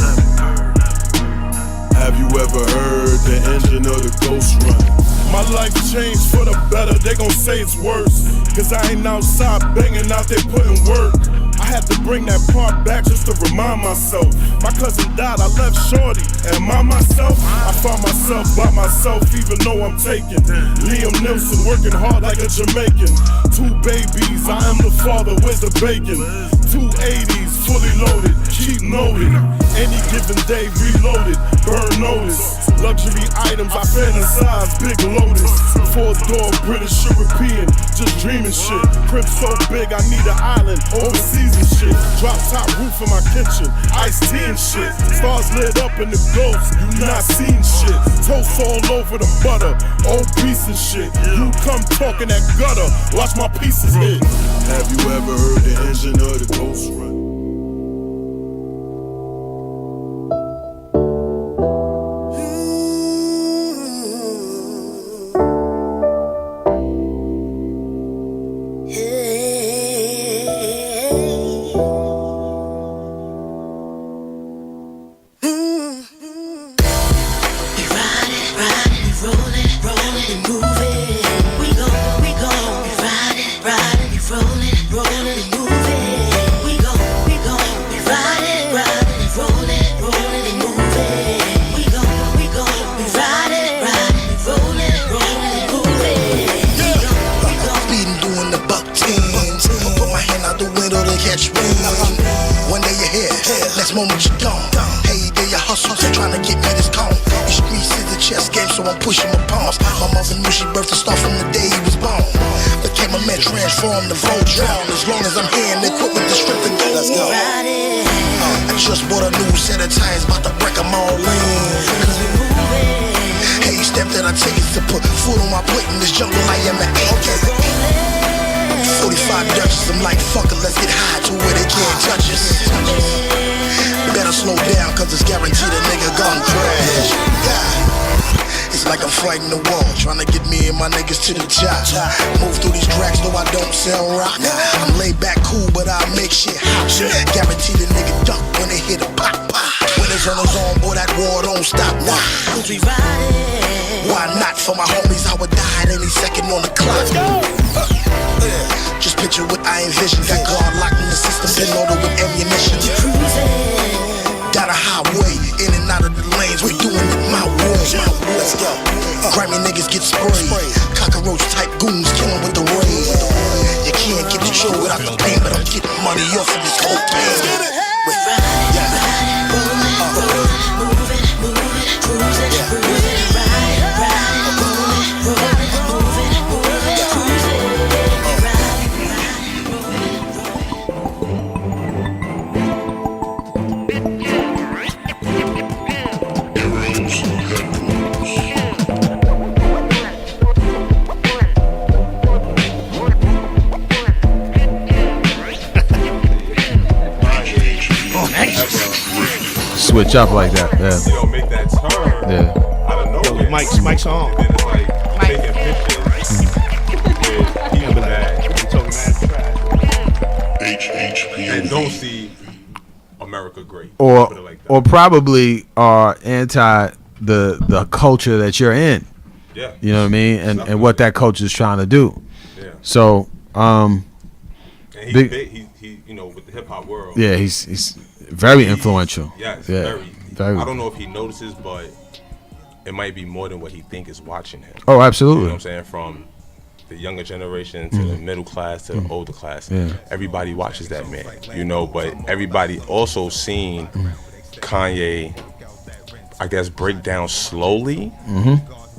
Have you ever heard the engine of the ghost running? My life changed for the better, they gon' say it's worse. Cause I ain't outside banging out there putting work. I had to bring that part back just to remind myself. My cousin died, I left shorty. Am I myself? I found myself by myself even though I'm taken. Liam Nilsson working hard like a Jamaican. 2 babies, I am the father, where's the bacon? 2 80s, fully loaded, keep noted. Any given day reloaded, burn notice. Luxury items, I fantasize, big lotus. 4-door, British, European, just dreaming shit. Crib so big, I need an island, overseas and shit. Drop top roof in my kitchen, iced tea and shit. Stars lit up in the ghost, you not seen shit. Toast all over the butter, obese and shit. You come talking that gutter, watch my pieces hit. Have you ever heard the engine of the ghost run? Transform the Voltron. As long as I'm here and equipped with the strength to go. Let's go. I just bought a new set of tires, about to break them all in. Hey, step that I take is to put food on my plate in this jungle. I am an AK. 45 Dutchess, I'm like, fuck it, let's get high to where they can't touch us. Better slow down, cause it's guaranteed a nigga gon' crash. It's like I'm fighting the wall, trying to get me and my niggas to the top. Move through these cracks, though I don't sell rock. I'm laid back cool, but I make shit hot. Guaranteed a nigga duck when they hit a pop. When it's on his own, boy, that war don't stop. Why? Cause we riding. Why not? For my homies, I would die at any second on the clock. Just picture what I envision. Got guard locked in the system, pin loaded with ammunition. Got a highway, in and out of the lanes. We doing it my way. Let's go. Grimy niggas get sprayed. Cockroach type goons killing with the raid. You can't get the show without the pain, but I'm getting money off of this whole pain. Switch up like that, yeah. You don't make that turn. Yeah. Out of nowhere. Mike's on. And it's like taking pictures with people that talking mad trash and don't see America great. Or probably are anti the culture that you're in. Yeah. You know what I mean? And what that culture is trying to do. Yeah. So and he's big. He you know, with the hip hop world. Yeah, he's very influential. Yes, yeah, very. I don't know if he notices, but it might be more than what he think is watching him. Oh, absolutely. You know what I'm saying? From the younger generation to the middle class to the older class. Yeah. Everybody watches that man, you know, but everybody also seen Kanye, I guess, break down slowly,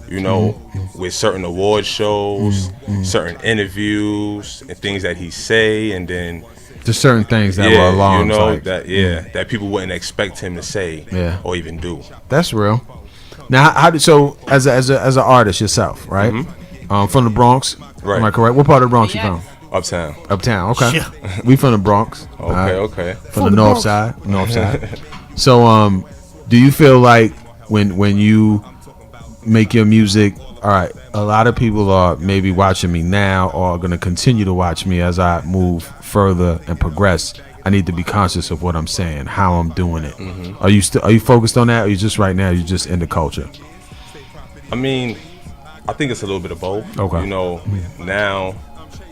you know, with certain award shows, certain interviews and things that he say, and then just certain things that were alarms, you know, like, that people wouldn't expect him to say or even do. That's real. Now, how did so as an artist yourself, right? From the Bronx, right? Am I correct? What part of the Bronx you from? Uptown. Uptown. Okay. We from the Bronx. Okay. From the north side. North side. So, do you feel like when you make your music, all right, a lot of people are maybe watching me now or are going to continue to watch me as I move further and progress. I need to be conscious of what I'm saying, how I'm doing it. Are you focused on that, or you just right now you're just in the culture? I mean, I think it's a little bit of both. Okay. You know, now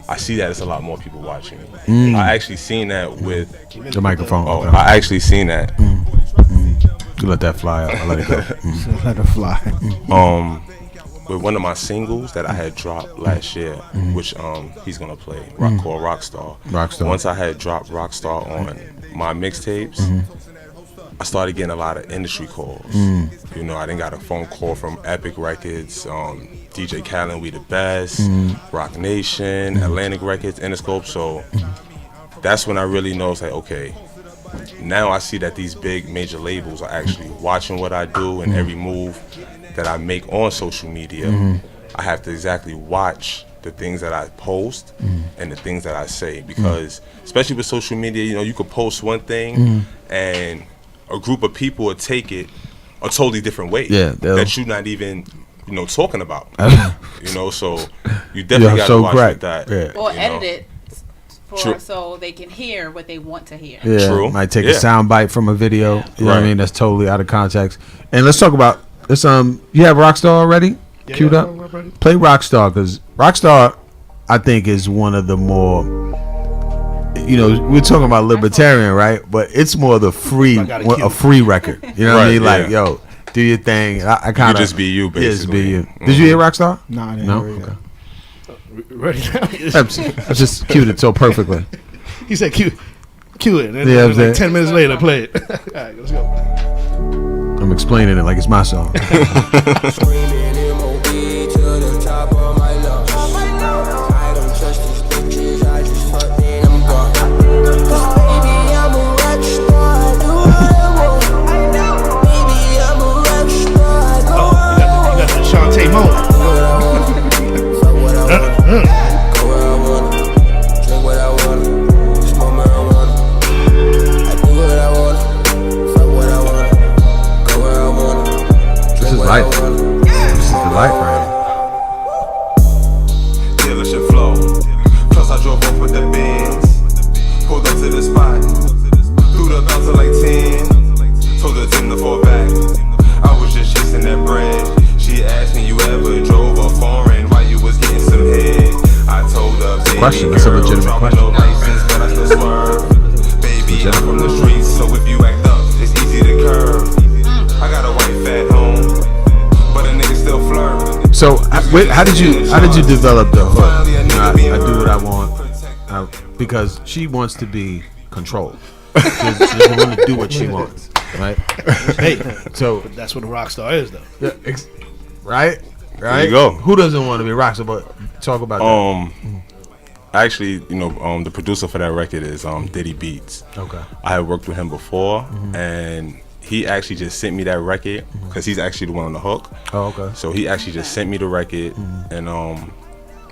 I see that it's a lot more people watching me. I actually seen that with the microphone. Oh, okay. I actually seen that. You let that fly out. I let it go. Let it fly. With one of my singles that I had dropped last year, which he's gonna play, called Rockstar. Once I had dropped Rockstar on my mixtapes, I started getting a lot of industry calls. You know, I then got a phone call from Epic Records, DJ Khaled, We the Best, Rock Nation, Atlantic Records, Interscope. So that's when I really know it's like, okay, now I see that these big major labels are actually watching what I do, and every move that I make on social media, I have to exactly watch the things that I post and the things that I say, because especially with social media, you know, you could post one thing and a group of people will take it a totally different way that you're not even, you know, talking about. You know, so you definitely got to watch with that. Or edit it so they can hear what they want to hear. Yeah, True. Might take a sound bite from a video. You know what I mean? That's totally out of context. And let's talk about this. You have Rockstar already queued up? Play Rockstar, because Rockstar, I think, is one of the more, you know, we're talking about Libertarian, right? But it's more the free, a free record. You know what I mean? Like, yo, do your thing. I kind of just be you, basically. Yeah, just be you. Did you hear Rockstar? No, I didn't hear it. Okay. Ready now? I just cued it so perfectly. He said cue it, and then like 10 minutes later, play it. All right, let's go. I'm explaining it like it's my song. question. That's a legitimate question. No license, but I still swerve. Baby, I'm from the streets, so if you act up, it's easy to curve. I got a white fat home, but a nigga still flirt. So, how did you develop the hook? I do what I want because she wants to be controlled. She doesn't want to do what she wants, right? Hey, so that's what a rock star is, though. Yeah, right. There you go. Who doesn't want to be a rock star? But talk about that. Actually, the producer for that record is Diddy Beats. Okay. I had worked with him before, and he actually just sent me that record because he's actually the one on the hook. Oh, okay. So he actually just sent me the record, and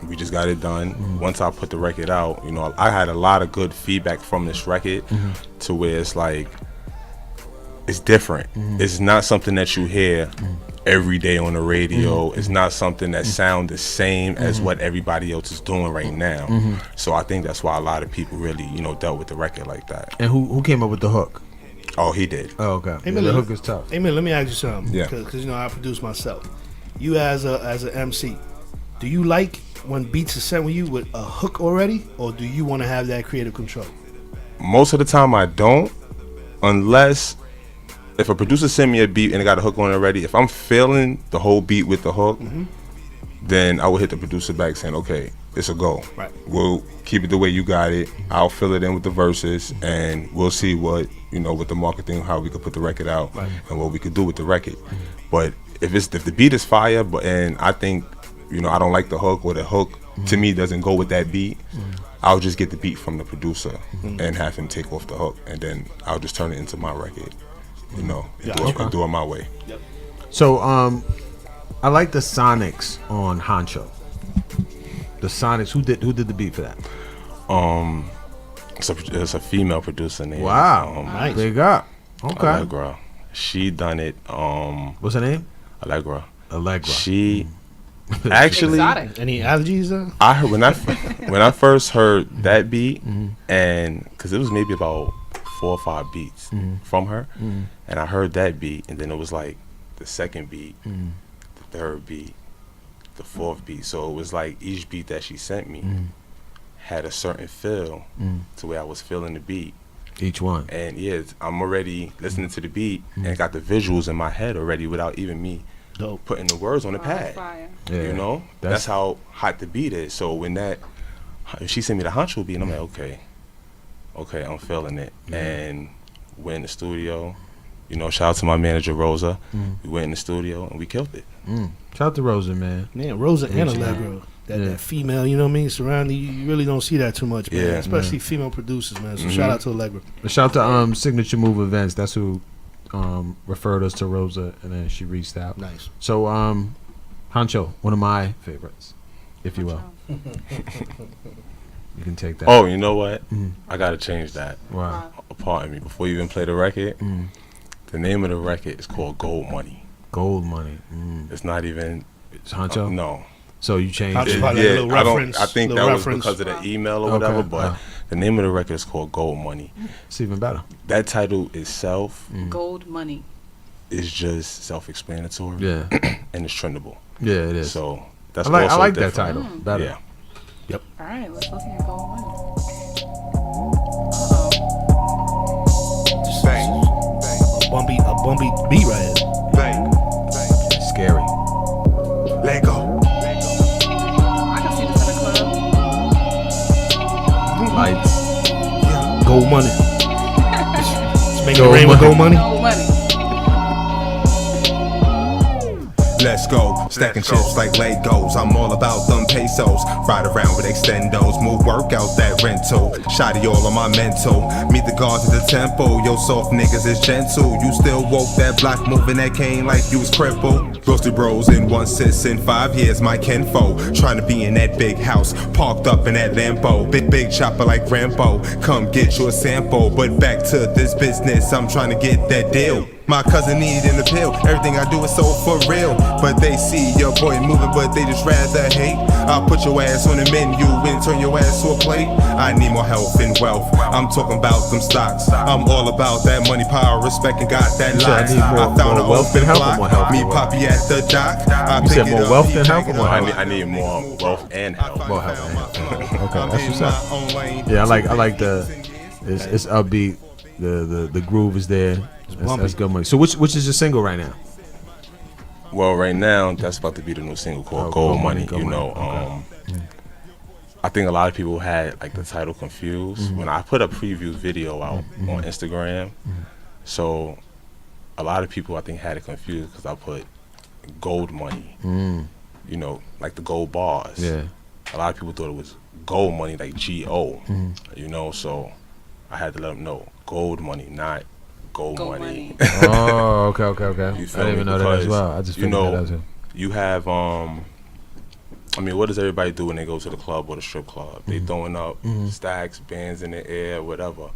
we just got it done. Once I put the record out, I had a lot of good feedback from this record to where it's like, it's different. It's not something that you hear every day on the radio. It's not something that sounds the same as what everybody else is doing right now. So I think that's why a lot of people really, dealt with the record like that. And who came up with the hook? Oh, he did. Oh, okay. Hey, Yeah, the hook is tough. Hey, man, let me ask you something. Yeah. Because I produce myself. You as an MC, do you like when beats are sent with you with a hook already, or do you want to have that creative control? Most of the time I don't, unless if a producer send me a beat and it got a hook on it already, if I'm feeling the whole beat with the hook, then I will hit the producer back saying, okay, it's a go. Right. We'll keep it the way you got it. I'll fill it in with the verses, and we'll see what, with the marketing, how we could put the record out, and what we could do with the record. But if the beat is fire, and I think, I don't like the hook, or the hook to me doesn't go with that beat, I'll just get the beat from the producer and have him take off the hook, and then I'll just turn it into my record, and do it my way. Yep. So, I like the Sonics on Honcho. The Sonics, who did the beat for that? It's a female producer named Nice. Big up. Okay. Allegra. She done it. What's her name? Allegra. She actually. Exotic. Any allergies though? I heard when I first heard that beat, and because it was maybe about 4 or 5 beats from her, and I heard that beat, and then it was like the second beat, the third beat, the fourth beat. So it was like each beat that she sent me had a certain feel to where I was feeling the beat. Each one. And yeah, I'm already listening to the beat and got the visuals in my head already without even me putting the words on the pad. Yeah. That's how hot the beat is. So when she sent me the Honcho beat, and I'm like, okay, I'm feeling it. And went in the studio. Shout out to my manager Rosa. We went in the studio and we killed it. Shout out to Rosa, man. Man, Rosa and Allegra. That female, surrounding you really don't see that too much, man. Especially female producers, man. So shout out to Allegra. Shout out to Signature Move Events. That's who referred us to Rosa, and then she reached out. Nice. So Honcho, one of my favorites, if you will. You can take that. Oh, you know what? I gotta change that. Wow. Pardon me. Before you even play the record, the name of the record is called Gold Money. Gold Money. It's not even. It's Honcho? No. So you changed it? I think that was because of the email or whatever, but the name of the record is called Gold Money. It's even better. That title itself, Gold Money, is just self-explanatory. Yeah. And it's trendable. Yeah, it is. So that's I like different. that title better. Yeah. Yep. All right, let's listen to Gold Money. A bumpy beat right here. Scary. Lego. I can see this in a club. Lights. Gold Money. Let's make it rain with gold money. Gold Money. Let's go, stacking chips like Legos. I'm all about them pesos. Ride around with extendos, move work out that rental. Shotty all on my mental. Meet the guards at the temple. Yo, soft niggas is gentle. You still woke that block, moving that cane like you was crippled. Roasted bros in 1 sis in 5 years, my kinfo. Trying to be in that big house, parked up in that Lambo. Big chopper like Rambo. Come get you a sample. But back to this business, I'm trying to get that deal. My cousin needed an appeal. Everything I do is so for real. But they see your boy moving, but they just rather hate. I'll put your ass on the menu and turn your ass to a plate. I need more health and wealth. I'm talking about them stocks. I'm all about that money, power, respect, and got that lots. I found an open block. Me poppy at the dock. You said more wealth than health or more health? I need more wealth and health. More health and health. Okay, that's what's up. Yeah, I like the it's upbeat. The groove is there. That's good money. So which is your single right now? Well, right now that's about to be the new single called Gold Money. You know, I think a lot of people had like the title confused when I put a preview video out on Instagram. So a lot of people I think had it confused because I put gold money. You know, like the gold bars. Yeah. A lot of people thought it was gold money, like G-O. You know, so I had to let them know gold money, not gold money. Oh, okay. I didn't even know that as well. I just you know, you have I mean, what does everybody do when they go to the club or the strip club? They throwing up stacks, bands in the air, whatever.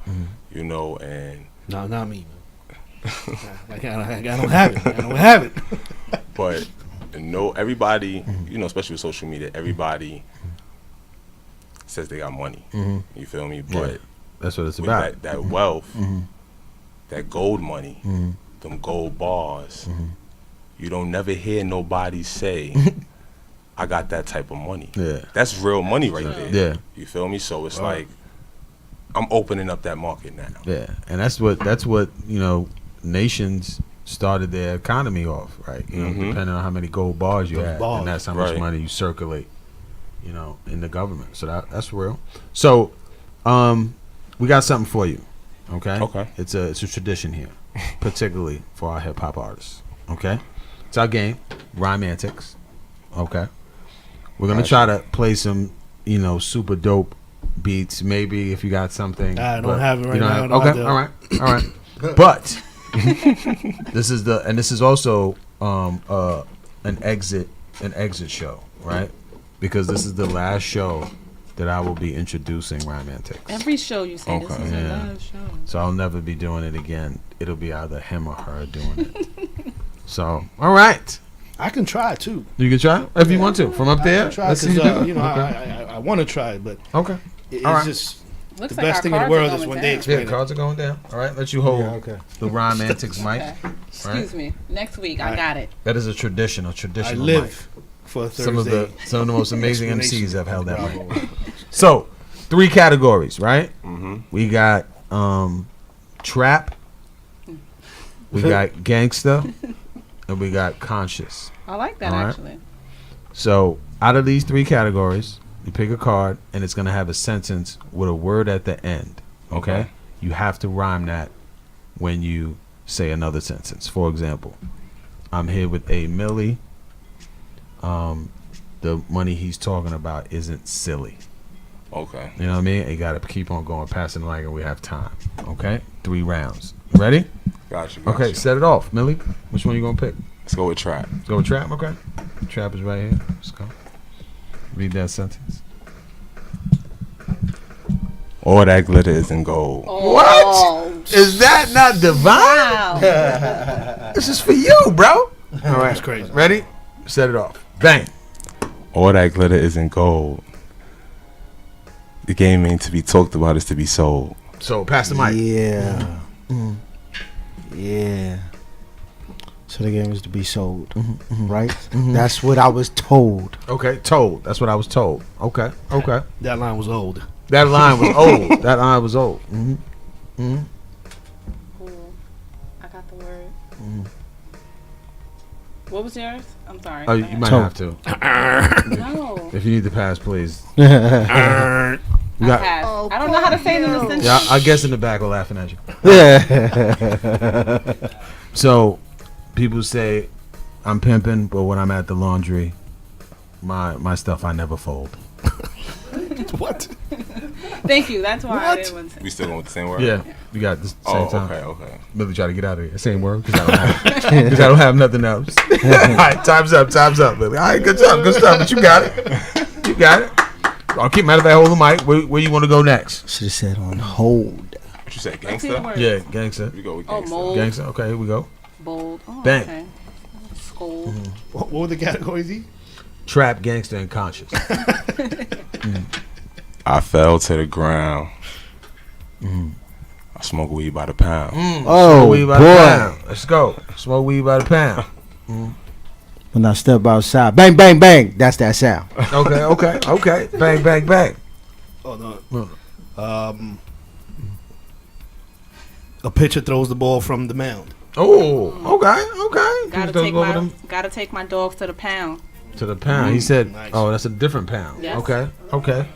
You know, and no, not me, man. I don't have it. I don't have it. But no, everybody, you know, especially with social media, everybody says they got money. You feel me? But that's what it's with about. That wealth, that gold money, them gold bars, you don't never hear nobody say, I got that type of money. Yeah. That's real money right there. Yeah. You feel me? So it's like, I'm opening up that market now. Yeah. And that's what, you know, nations started their economy off, right? You know, depending on how many gold bars you have, and that's how much money you circulate, you know, in the government. So that's real. So, we got something for you. Okay. It's a tradition here, particularly for our hip hop artists. Okay. It's our game, Rhyme Antics. Okay. We're gonna try to play some, you know, super dope beats. Maybe if you got something. I don't have it right now. Okay. All right. But this is also an exit show, right? Because this is the last show that I will be introducing Rhyme Antics. Every show you say this is a live show. So I'll never be doing it again. It'll be either him or her doing it. So, all right. I can try too. You can try if you want to from up there. I can try because you know I want to try it, but it's just Looks the like best thing in the world is when they explain it. Cards are going down. All right, let you hold the Rhyme Antics mic. Excuse me. Next week, I got it. That is a traditional I live mic. For a Thursday. Some of the most amazing MCs have held that mic. So, 3 categories, right? We got trap, we got gangsta, and we got conscious. I like that actually. So, out of these 3 categories, you pick a card, and it's gonna have a sentence with a word at the end. Okay? You have to rhyme that when you say another sentence. For example, I'm here with A-millie. The money he's talking about isn't silly. Okay. You know what I mean? You gotta keep on going, passing the mic, and we have time. Okay? 3 rounds. Ready? Gotcha. Okay, set it off. Millie, which one you gonna pick? Let's go with trap. Let's go with trap, okay. Trap is right here. Let's go. Read that sentence. All that glitter isn't gold. What? Is that not divine? Wow. This is for you, bro. All right. That's crazy. Ready? Set it off. Bang. All that glitter isn't gold. The game ain't to be talked about, it's to be sold. So pass the mic. Yeah. Yeah. So the game is to be sold, right? That's what I was told. Okay, told. That's what I was told. Okay. That line was old. That line was old. That line was old. Cool. I got the word. What was yours? I'm sorry. Oh, you might have to. No. If you need to pass, please. I pass. I don't know how to say it in a sentence. Yeah, I guess in the back we're laughing at you. Yeah. So, people say I'm pimping, but when I'm at the laundry, my stuff I never fold. What? Thank you. That's why I didn't want to. We still going with the same word? Yeah, we got the same time. Okay. Millie try to get out of here. Same word, because I don't have nothing else. All right, time's up, Millie. All right, good stuff, but you got it. I'll keep matter of fact, hold the mic. Where you want to go next? Should have said on hold. What you say, gangsta? Yeah, gangsta. We go with Oh, gangsta. mold. Gangsta. Okay, here we go. Bold. Oh, Bang. okay. Scold. What were the categories? Trap, gangster, and conscious. I fell to the ground. I smoke weed by the pound. Oh, Smoke weed by the boy. pound. Let's go. Smoke weed by the pound. When I step outside, bang, bang, bang. That's that sound. Okay. Bang, bang, bang. Oh no. A pitcher throws the ball from the mound. Oh, okay. Gotta take my dogs to the pound. To the pound. He said, Nice. "Oh, that's a different pound." Yes. Okay.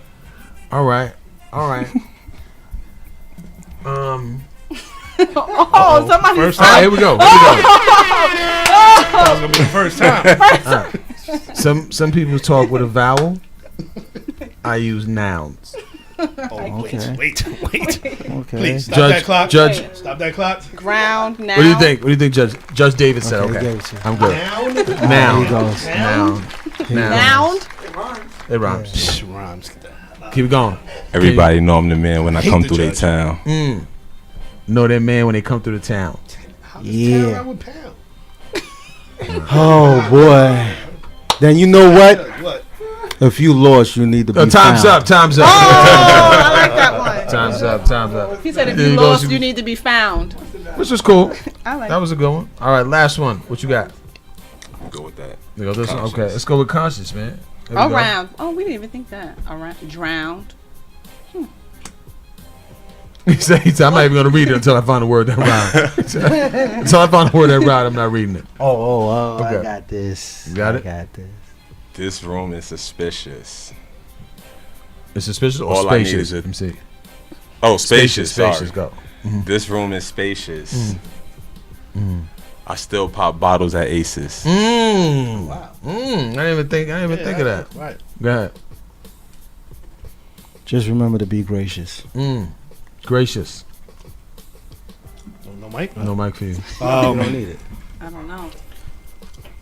All right. Oh, somebody. First All right, time. here we go. That was gonna be the first time. Some people talk with a vowel. I use nouns. Oh, Okay. wait. Okay. Please stop Judge- that clock. Judge- Stop that clock. Ground now. What do you think, Judge David said? Okay, Okay, gave it to you. I'm good. Noun. Noun. Here he goes. Noun. Noun. It rhymes. Psh, rhymes. Keep it going. Everybody know I'm the man when I Hate come the through their judge. town. Know that man when they come through the town. Yeah. Pound with pound. Oh boy. Then you know what? What? If you lost, you need to be Time's found. up. Time's up. Oh, I like that one. Time's up. Time's up. He said if There you goes. lost, you need to be found. Which was cool. I like That was a good one. All right, last one. What you got? Go with that. You go this one? Conscious. Okay, let's go with conscious, man. Here we go. Around. Oh, we didn't even think that. Around. Drowned. He said, I'm not even going to read it until I find a word that rhymes. Until I find a word that rhymes, I'm not reading it. Oh, Okay. I got this. You got I it? got this. This room is suspicious. It's suspicious or All I need spacious? is a- Let me see. Oh, spacious. Spacious, Sorry. go. This room is spacious. I still pop bottles at Aces. Wow. I didn't even think of that. Right. Go ahead. Just remember to be gracious. Gracious. No mic. No mic for you. You don't need it. I don't know.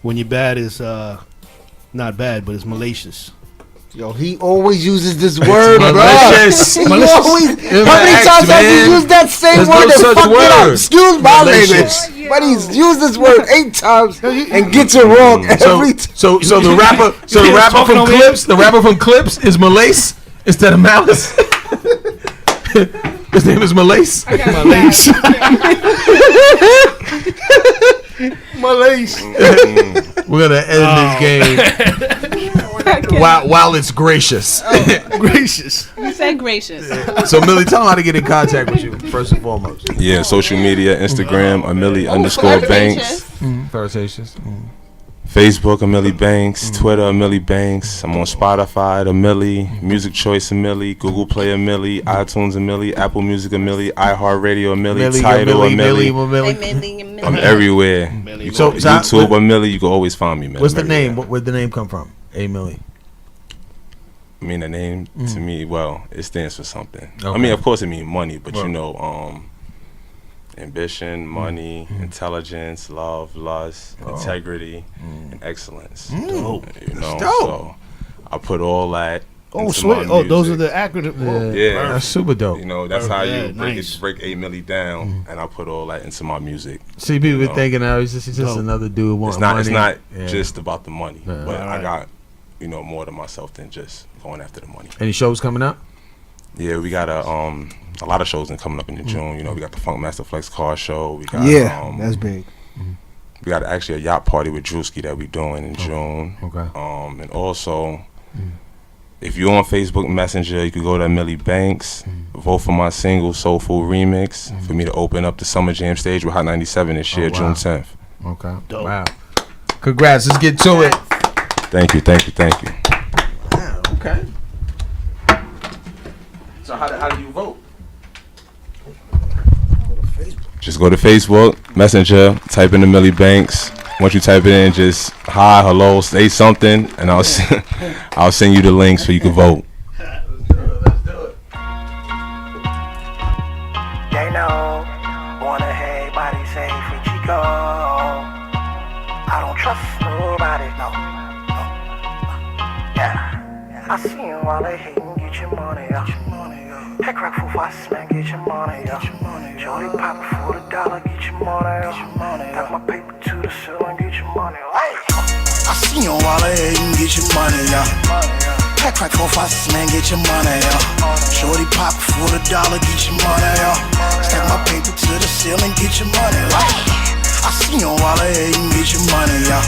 When you're bad is not bad, but it's malicious. Yo, he always uses this word, bro. Malicious. He Malicious. always. It's How many my ex, times has man. he used that same There's word no and such fucked it up? word. Excuse my Malicious. language, but he's used this word 8 times and gets it wrong every time. So the rapper talking from over Clips, the rapper from Clips is Malace instead of Malice. His name is Malace. Malace. We're gonna end this game while it's gracious. Gracious. You said gracious. So Millie, tell them how to get in contact with you first and foremost. Yeah, social media, Instagram, A-millie_Banks. Flirtatious. Facebook, A-millie Banks. Twitter, A-millie Banks. I'm on Spotify, A-millie. Music Choice, A-millie. Google Play, A-millie. iTunes, A-millie. Apple Music, A-millie. iHeartRadio, A-millie. Tidal, A-millie. I'm everywhere. So YouTube, A-millie. You can always find me, man. What's I'm the name? everywhere. Where'd the name come from? A-millie. I mean, the name to me, well, it stands for something. I Okay. mean, of course, it means money, but Right. you know, ambition, money, intelligence, love, lust, integrity, and excellence. Dope. You know, Dope. so I put all that. Oh, into sweet. my Oh, those are music. the acronyms. Yeah. That's super dope. You know, that's how Yeah, you break nice. it, break A-millie down, and I put all that into my music. See, people be No. thinking, oh, he's just No. another dude wanting It's not. It's money. not Yeah. just about the money, Yeah. but I Right. got, you know, more to myself than just going after the money. Any shows coming up? Yeah, we got a lot of shows coming up in June. You know, we got the Funk Master Flex Car Show. We got Yeah, that's big. we got actually a yacht party with Drewski that we doing in June. Okay. And also, if you're on Facebook Messenger, you could go to A-millie Banks, vote for my single Soulful Remix for me to open up the Summer Jam stage with Hot 97 this year, wow. June 10th. Okay. Dope. Wow. Congrats. Let's get to it. Thank you. Wow. Okay. So how do you vote? Just go to Facebook Messenger, type in A-millie Banks. Once you type it in, just hi, hello, say something, and I'll I'll send you the links so you can vote. Let's do it. They know, wanna everybody say for Chico. I don't trust nobody, no. Yeah, I see you while they hating, get your money up. Hey, crack for $5, man, get your money, yeah. Shorty pop for the dollar, get your money, yeah. Got my paper to the ceiling, get your money, hey. I see you all ahead and get your money, yeah. Pack crack for $5, man, get your money, yeah. Shorty pop for the dollar, get your money, yeah. Stack my paper to the ceiling, get your money, yeah. I see you all ahead and get your money, yeah.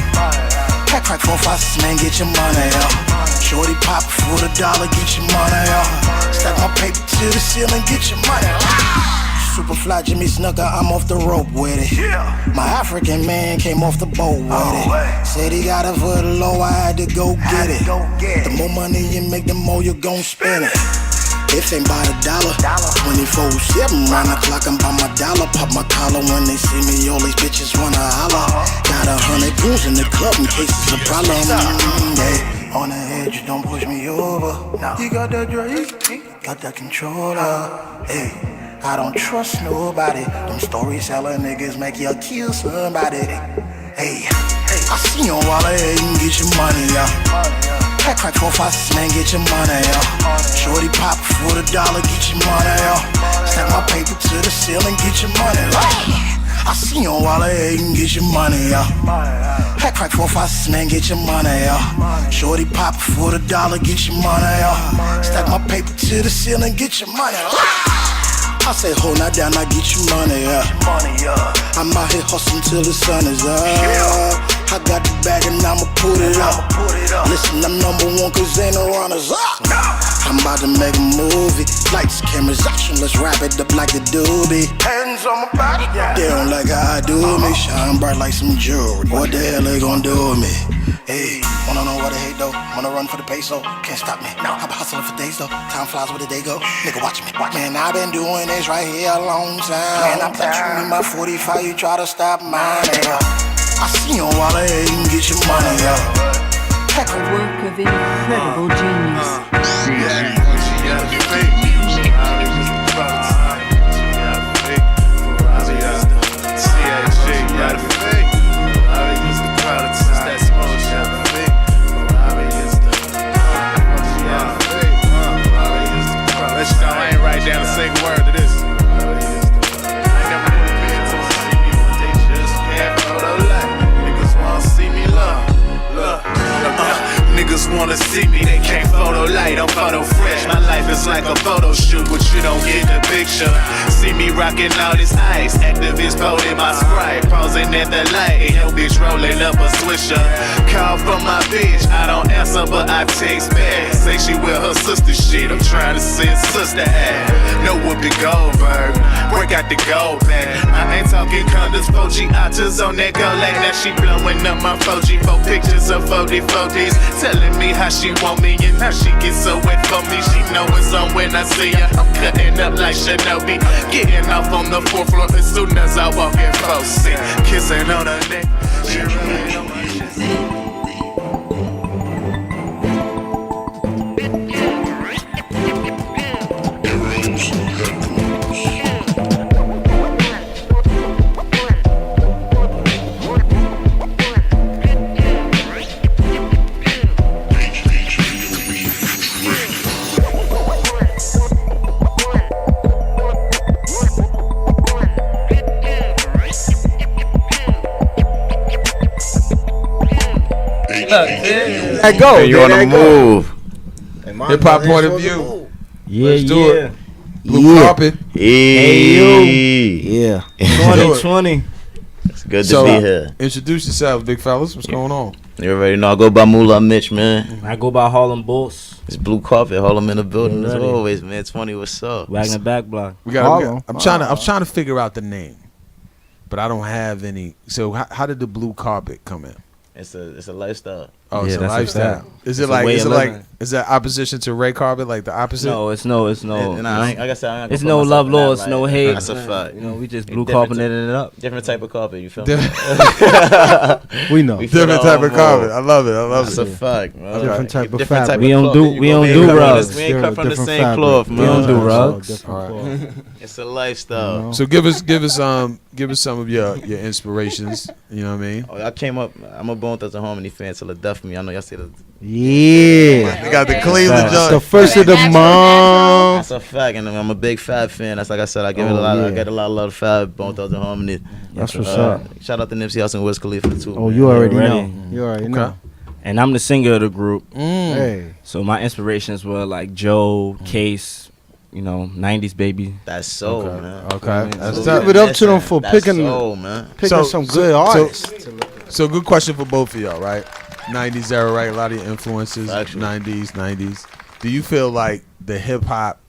Pack crack for $5, man, get your money, yeah. Shorty pop for the dollar, get your money, yeah. Stack my paper to the ceiling, get your money, yeah. Super fly Jimmy Snooker, I'm off the rope with it. My African man came off the boat with it. Said he got it for the low, I had to go get it. The more money you make, the more you gon' spend it. If ain't by the dollar, 24/7, round the clock, I'm by my dollar. Pop my collar when they see me, all these bitches wanna holler. Got 100 goons in the club in case it's a problem. Yeah. On the edge, you don't push me over. You got that Drake, got that controller. Hey. I don't trust nobody. Them story-selling niggas make you kill somebody. Hey, I see you all ahead and get your money, yeah. Pack crack for $5, man, get your money, yeah. Shorty pop for the dollar, get your money, yeah. Stack my paper to the ceiling, get your money, yeah. I see you all ahead and get your money, yeah. Pack crack for $5, man, get your money, yeah. Shorty pop for the dollar, get your money, yeah. Stack my paper to the ceiling, get your money, yeah. I say, hold that down, I get you money, yeah. I'm out here hustling till the sun is up. I got the bag and I'ma put it up. Listen, I'm #1 cause ain't no runners up. I'm about to make a movie. Lights, cameras, action, let's wrap it up like the doobie. Hands on my body, they don't like how I do me. Shine bright like some jewelry. What the hell they gon' do with me? Hey, wanna know what I hate though? Wanna run for the peso? Can't stop me. No, I've been hustling for days though. Time flies, where the day go? Nigga, watch me. Man, I've been doing this right here a long time. Man, I'm touching me my 45, you try to stop mine. I see you all ahead and get your money, yeah. A work of incredible genius. I ain't write down a single word to this. I never would have been to see me, but they just can't photo like. Niggas wanna see me love. Niggas wanna see me, they can't photo light, I'm photo fresh. My life is like a photo shoot, but you don't get the picture. See me rocking all this ice, activists holding my Sprite, pausing at the light, and your bitch rolling up a swisher. Call from my bitch, I don't answer, but I text back. Say she with her sister shit, I'm trying to send sister ass. No whooping Goldberg, work out the gold back. I ain't talking condoms, 4G otters on that go like that. She blowing up my 4G, 4 pictures of 40s, telling me how she want me and how she gets so wet for me. She know it's on when I see her. I'm cutting up like Shinobi, getting off on the 4th floor as soon as I walk in 4th seat, kissing on her neck. She really on my chest. Hey, go. Hey, you on the move? Hip hop point of view. Yeah, Let's do it. Blue Carpet. Hey, yo. Yeah. 2020. It's good to be here. Introduce yourself, big fellas. What's going on? You already know I go by Moolah Mitch, man. I go by Harlem Bulls. It's Blue Carpet, Harlem in the building as always, man. 20, what's up? Wagner back block. I'm trying to figure out the name, but I don't have any. So how did the Blue Carpet come in? It's a lifestyle. Oh, it's a lifestyle. Is that opposition to Ray Carpet, like the opposite? No, it's no. Like I said, it's no love lost, no hate. That's a fact. You know, we just blue carpeted it up. Different type of carpet, you feel me? We know. Different type of carpet. I love it. That's a fact, man. Different type of fabric. We don't do rugs. We ain't cut from the same cloth, man. We don't do rugs. It's a lifestyle. So give us some of your inspirations. You know what I mean? I came up. I'm a Bone Thugs and Harmony fan till the death of me. I know y'all see the. Yeah. They got the Cleveland That's joint. the first of the month. That's a fact, and I'm a big Fab fan. That's like I said, I give it a lot. I get a lot of love to Fab, Bone Thugs and Harmony. That's what's up. Shout out to Nipsey Hussle and Wiz Khalifa too. Oh, man. you already know. You already know. And I'm the singer of the group. Hey. So my inspirations were like Joe, Case, 90s baby. That's soul, man. Okay. Give it up to them for picking some good artists. So good question for both of y'all, right? 90s era, right? A lot of your influences, 90s. Do you feel like the hip hop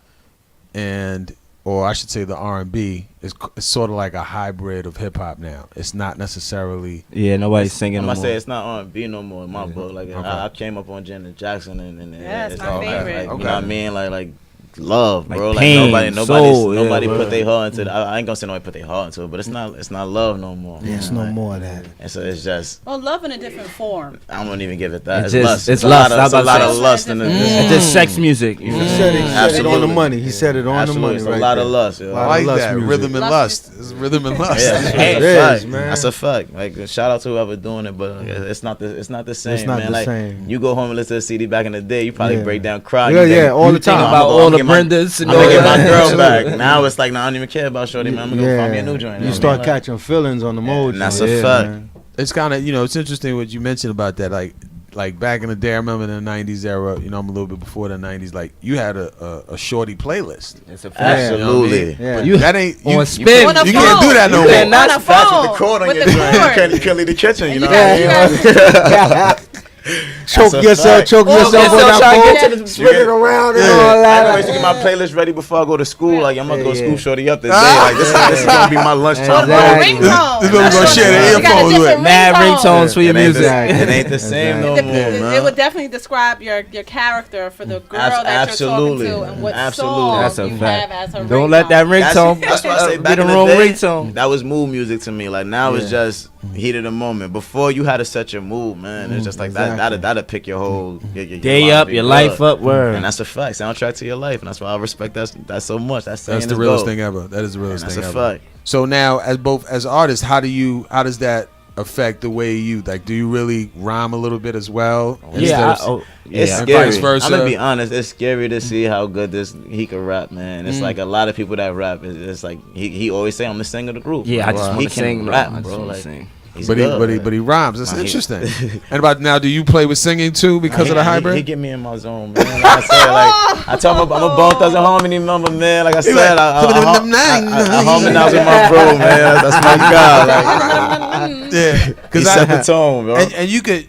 or I should say the R&B is sort of like a hybrid of hip hop now? It's not necessarily. Yeah, nobody's singing. I'm no gonna more. say it's not R&B no more in my book. Like I came up on Janet Jackson and it's it's my all favorite. like, you know what I mean? Like love, bro. Like Like pain, nobody soul, put their heart into it. I ain't gonna say nobody put their heart into it, but it's not love no more. Yeah, it's no more of that. And so it's just Well, love in a different form. I won't even give it that. It's It's just- lust. it's a lust. lot of, I was a lot about of to lust say. in the. It's just sex music. You know? He said it on the money. He said it on the money. It's Right a lot there. of lust. Yo. I like lust that. music. Rhythm and lust. It's rhythm and lust. Yeah, It that's a is, fact. man. That's a fact. Like shout out to whoever doing it, but it's not the same, It's not man. the like same. you go home and listen to the CD back in the day, you probably Yeah. break down, cry. Yeah, you think- all the you think time. About all the get my- Brendas and I'm gonna all get my that. girl back. Now it's like, I don't even care about Shorty, man. I'm gonna go find me a new joint. You know start what I mean? catching feelings on the mode. And that's a fact. It's kind of it's interesting what you mentioned about that. Like back in the day, I remember in the 90s era. I'm a little bit before the 90s. Like you had a shorty playlist. It's a fact. Absolutely. Yeah. But that ain't On spin. On a You can't phone. do that no You more. can on a phone With the cord on with your the joint. cord. You can't leave the kitchen. You know You what I mean? got- Choke That's a yourself fact. on that trying to phone. get to the Spin it around and all I that. always get my playlist ready before I go to school. Like I'm gonna go to school, Shorty up today. Like this is gonna be my lunchtime. Exactly. Ringtone. This is what we're gonna share the You got a earphones with. different Mad ringtone. ringtones for your It ain't music. the- It ain't the same no more, man. It would definitely describe your character for the girl that Absolutely. you're talking to and what Absolutely. song That's a you fact. have as her Don't let that ringtone That's why I say be back the in the wrong day, ringtone. that was mood music to me. Like now it's just heat of the moment. Before you had to set your mood, man. It's just like that'll pick your whole your Day life up, be your good. life up, word. And that's a fact. Soundtrack to your life, and that's why I respect that so much. That's That's the realest thing ever. That is the realest That's thing a ever. fact. So now, as artists, how does that affect the way you like? Do you really rhyme a little bit as well? Yeah, It's and scary. vice versa. I'm gonna be honest. It's scary to see how good he can rap, man. It's like a lot of people that rap. It's like he always say I'm the singer of the group. Yeah, I just he want to can sing, rap, I just bro. wanna Like, sing. he's But good. he rhymes. That's Nah, he- interesting. And about now, do you play with singing too because of the hybrid? He get me in my zone, man. Like I said, like I told him I'm a Bone Thugs and Harmony member, man. Like I said, I harmonize with my bro, man. That's my guy. Like, yeah, he set the tone, bro. And you could,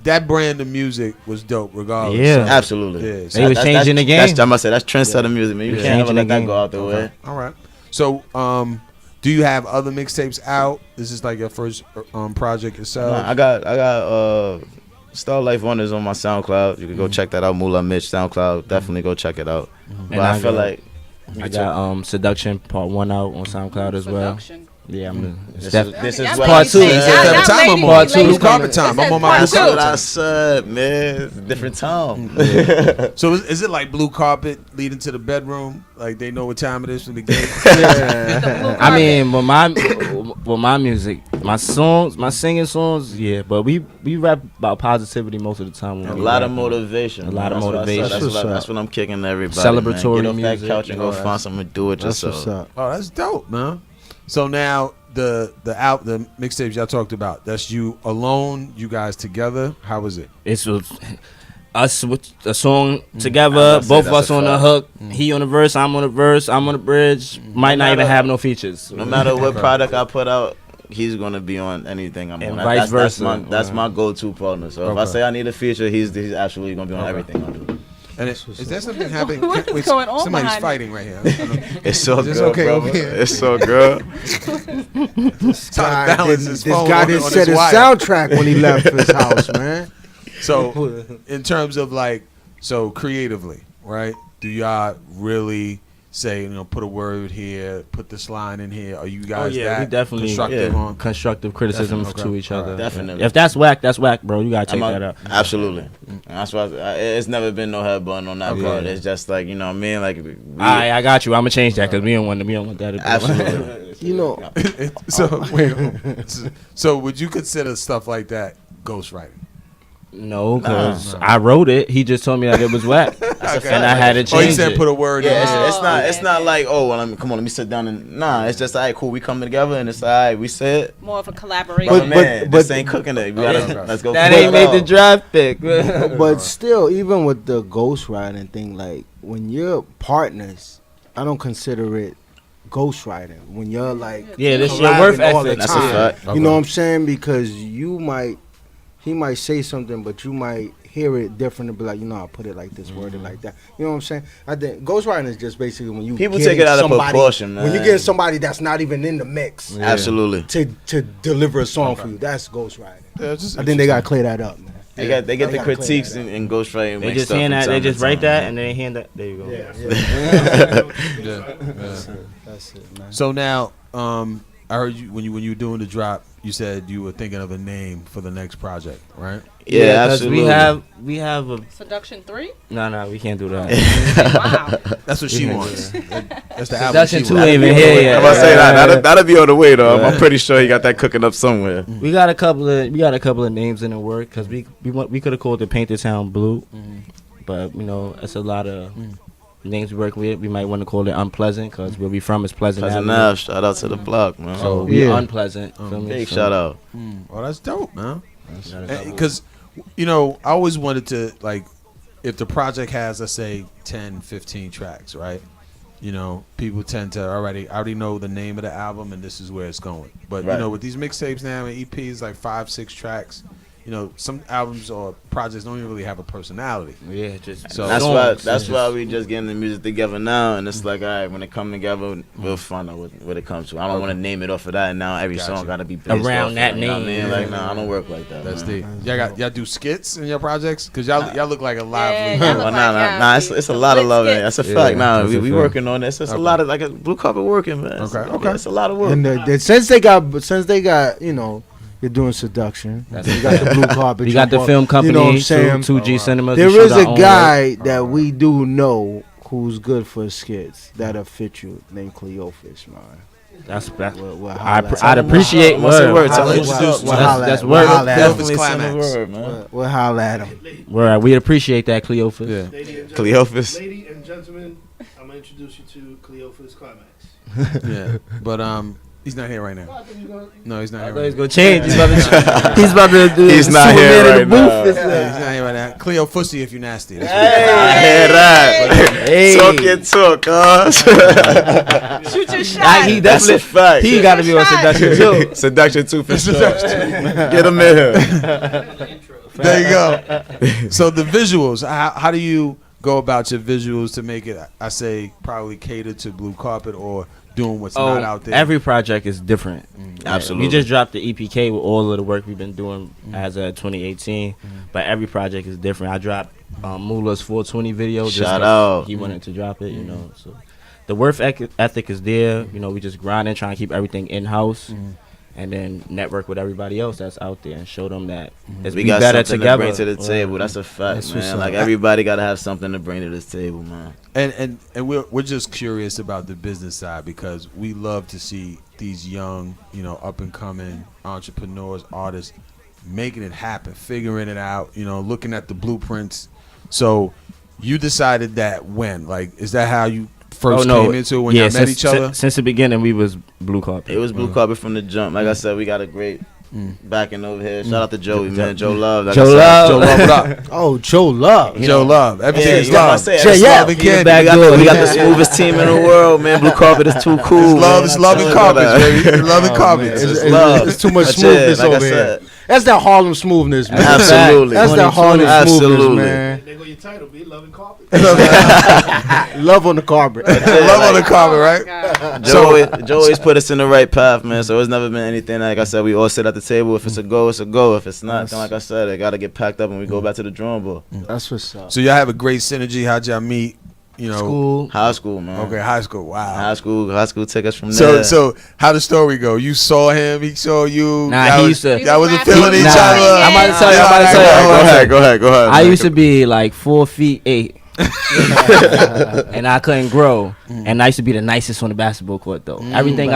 that brand of music was dope, regardless. Yeah. Absolutely. Yeah, They was changing the game. I must say that's trendsetter music, man. You Yeah. can't ever Changing let the that game. go out the way. All right. So, do you have other mixtapes out? This is like your first project yourself. I got Star Life One is on my SoundCloud. You can go check that out. Moolah Mitch SoundCloud. Definitely go check it out. But I feel like I got Seduction Part 1 out on SoundCloud as well. Seduction. Yeah, I'm this is what Part 2. Part 2. I'm on Part 2. Blue Carpet time. I'm on my Blue That's what Carpet I time. said, man. It's a different time. So is it like Blue Carpet leading to the bedroom? Like they know what time it is from the gate? I mean, with my music, my songs, my singing songs, yeah. But we rap about positivity most of the time. A lot of motivation. A lot of That's what I said. motivation. That's what I'm kicking to everybody. Celebratory man. Get off music. that couch and go find something to do it That's yourself. what's up. Oh, that's dope, man. So now the mixtapes y'all talked about, that's you alone, you guys together. How was it? It's us with a song I together, must say both of that's us a on the fact. hook. He on the verse, I'm on the verse, I'm on the bridge. Might not even have no features. No matter what product I put out, he's gonna be on anything I'm And on. vice versa. That's my go-to partner. So if I say I need a feature, he's absolutely gonna be on everything I do. And is there something happening? What is Wait, going on somebody's behind fighting right here. It's so Is this good, okay bro. over here? It's so good. This Trying to balance his phone guy on didn't his set his wire. soundtrack when he left his house, man. So, in terms of creatively, right? Do y'all really say, put a word here, put this line in here? Are you guys we that definitely constructive on? constructive criticisms Definitely, to each other. Definitely. If that's whack, bro. You gotta take that out. Absolutely. And that's why it's never been no head button on that Okay. part. It's just like, you know what I mean? Like, I got you. I'm gonna change that because we don't want that. Absolutely. You know, So wait. So would you consider stuff like that ghostwriting? No, because I wrote it. He just told me that it was whack, and I had to change it. Oh, he said put a word in. It's not like, oh, well, let me sit down and it's just all right, cool. We come together and it's all right. We said more of a collaboration. But this ain't cooking it. Let's go. That ain't made the draft pick. But still, even with the ghostwriting thing, like when you're partners, I don't consider it ghostwriting. When you're like, this your work ethic. That's a fact. You know what I'm saying? Because he might say something, but you might hear it different and be like, I'll put it like this, word it like that. You know what I'm saying? I think ghostwriting is just basically when you people take it out of proportion, man. When you get somebody that's not even in the mix, absolutely, to deliver a song for you, that's ghostwriting. I think they gotta clear that up, man. They get the critiques in ghostwriting. They just hand that. They just write that and they hand that. There you go. That's it, man. So now, I heard you when you were doing the drop. You said you were thinking of a name for the next project, right? Yeah, absolutely. We have a Seduction 3? No, we can't do that. Wow. That's what she wants. That's the album. Seduction 2 ain't even here yet. I'm about to say that'll be on the way though. I'm pretty sure he got that cooking up somewhere. We got a couple of names in the work because we could have called it Paint the Town Blue, but it's a lot of names we work with. We might want to call it Unpleasant because where we from is Pleasant Avenue. Shout out to the block, man. So we unpleasant. Big shout out. Well, that's dope, man. Because I always wanted to, like, if the project has, let's say, 10, 15 tracks, right? People tend to already know the name of the album and this is where it's going. But with these mixtapes now and EPs, like 5, 6 tracks. Some albums or projects don't even really have a personality. Yeah, just so that's why we just getting the music together now, and it's like, all right, when it come together, we'll find out what it comes to. I don't want to name it off of that, and now every song got to be based around that name. You know what I mean? Like, I don't work like that. That's deep. Y'all do skits in your projects? Because y'all look like a lively. It's a lot of love in it. That's a fact. Now we working on this. It's a lot of like a blue carpet working, man. Okay. It's a lot of work. And since they got you're doing Seduction. You got the blue carpet. You got the film company. You know what I'm saying? 2G Cinemas. There is a guy that we do know who's good for skits that'll fit you, named Cleophas, man. I'd appreciate word. That's word. Definitely send a word, man. We'll holler at him. Word. We'd appreciate that, Cleophas. Cleophas. Ladies and gentlemen, I'm gonna introduce you to Cleophas Climax. Yeah, but he's not here right now. No, he's not here. He's gonna change. He's about to do. He's not here right now. He's not here right now. Cleo Fussy, if you nasty. I hear that. Talk your talk, Shoot your shot. That's a fact. He got to be on Seduction 2. Seduction 2 for sure. Get him in here. There you go. So the visuals. How do you go about your visuals to make it? I say probably cater to blue carpet or doing what's not out there. Every project is different. Absolutely. We just dropped the EPK with all of the work we've been doing as of 2018, but every project is different. I dropped Moolah's 420 video. Shout out. He wanted to drop it, So the work ethic is there. We just grinding, trying to keep everything in house. And then network with everybody else that's out there and show them that we got better something together to bring to the table. That's a fact, man. Like everybody got to have something to bring to this table, man. And we're just curious about the business side because we love to see these young, up and coming entrepreneurs, artists making it happen, figuring it out, looking at the blueprints. So you decided that when? Like, is that how you first came into it when y'all met each other? Since the beginning, we was blue carpet. It was blue carpet from the jump. Like I said, we got a great backing over here. Shout out to Joey, man. Joe Love. Joe Love, what up? Oh, Joe Love. Joe Love. Everything is love. We got the smoothest team in the world, man. Blue carpet is too cool. It's love and carpet, baby. Love and carpet. It's too much smoothness over here. That's that Harlem smoothness, man. Absolutely. That's that Harlem smoothness, man. There go your title, be Love and Carpet. Love on the carpet. Love on the carpet, right? Joe always put us in the right path, man. So it's never been anything like I said. We all sit at the table. If it's a go, it's a go. If it's not, then like I said, it gotta get packed up and we go back to the drawing board. That's what's up. So y'all have a great synergy. How'd y'all meet? High school, man. Okay, high school. Wow. High school took us from there. So how the story go? You saw him, he saw you. He used to. Y'all wasn't feeling each other. I'm about to tell you. Go ahead. I used to be like 4'8". and I couldn't grow. And I used to be the nicest on the basketball court, though. Everything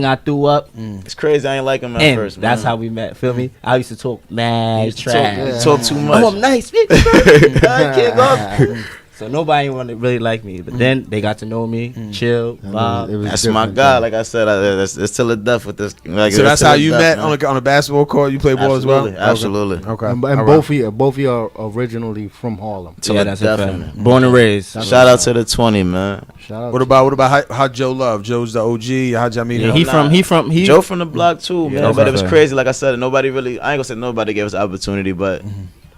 I threw up. It's crazy. I ain't like him at first. Man. That's how we met. Feel me? I used to talk mad trash. Talk too much. Oh, I'm nice. I can't go. So nobody wanted really like me, but then they got to know me, chill, Bob. That's my guy. Like I said, it's till the death with this. Like, so that's how you met on a basketball court. You play ball as well. Absolutely. Okay. And both of you are originally from Harlem. Yeah, that's a fact. Born and raised. Shout out to the 20, man. What about how Joe Love? Joe's the OG. How'd y'all meet him? He Joe from the block too, man. Yeah, but it was crazy. Like I said, nobody really. I ain't gonna say nobody gave us the opportunity, but.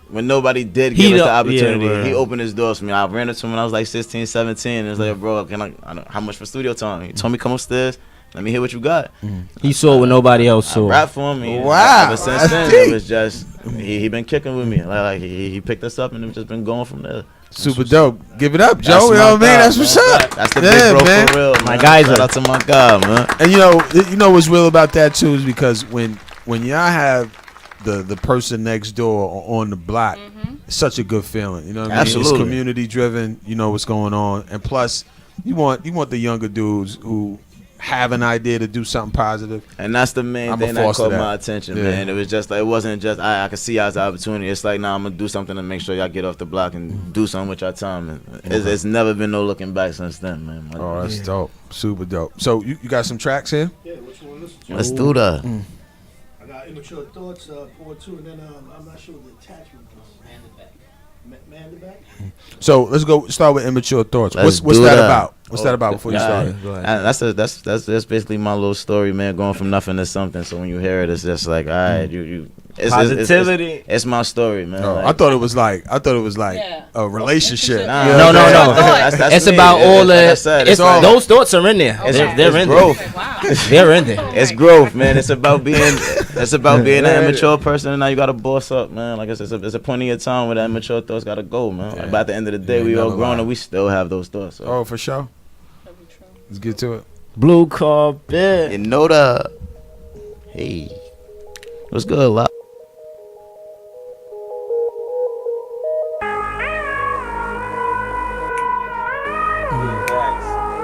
When nobody did give us the opportunity, he opened his doors for me. I ran into him when I was like 16, 17. And it was like, bro, I don't, how much for studio time? He told me, come upstairs. Let me hear what you got. He saw what nobody else saw. I rap for him. Wow. Ever since then, it was just, he been kicking with me. Like he picked us up and it's just been going from there. Super dope. Give it up, Joe. You know what I mean? That's what's up. That's the big bro for real, man. My guys Shout out to my guy, man. And you know what's real about that too is because when y'all have the person next door or on the block, it's such a good feeling. You know what I mean? Absolutely. It's community driven. You know what's going on, and plus, you want the younger dudes who have an idea to do something positive. And that's the main thing that caught my attention, man. It was just like, it wasn't just I could see y'all's opportunity. It's like, nah, I'm gonna do something to make sure y'all get off the block and do something with your time. And it's never been no looking back since then, man. Oh, that's dope. Super dope. So you got some tracks here? Yeah, which one listen to? Let's do that. I got Immature Thoughts, part 2, and then I'm not sure the attachment was. Man the back? So let's go start with Immature Thoughts. What's that about? What's that about before you start? That's basically my little story, man. Going from nothing to something. So when you hear it, it's just like, all right, positivity. It's my story, man. Oh, I thought it was like a relationship. No. It's about all the. Those thoughts are in there. They're in growth. there. Wow. They're in there. It's growth, man. It's about being an immature person, and now you gotta boss up, man. Like it's a point in your time where that immature thoughts gotta go, man. Like, but at the end of the day, we all grown and we still have those thoughts. So. Oh, for sure. Let's get to it. Blue Carpet. You know that. Hey, what's good, lot?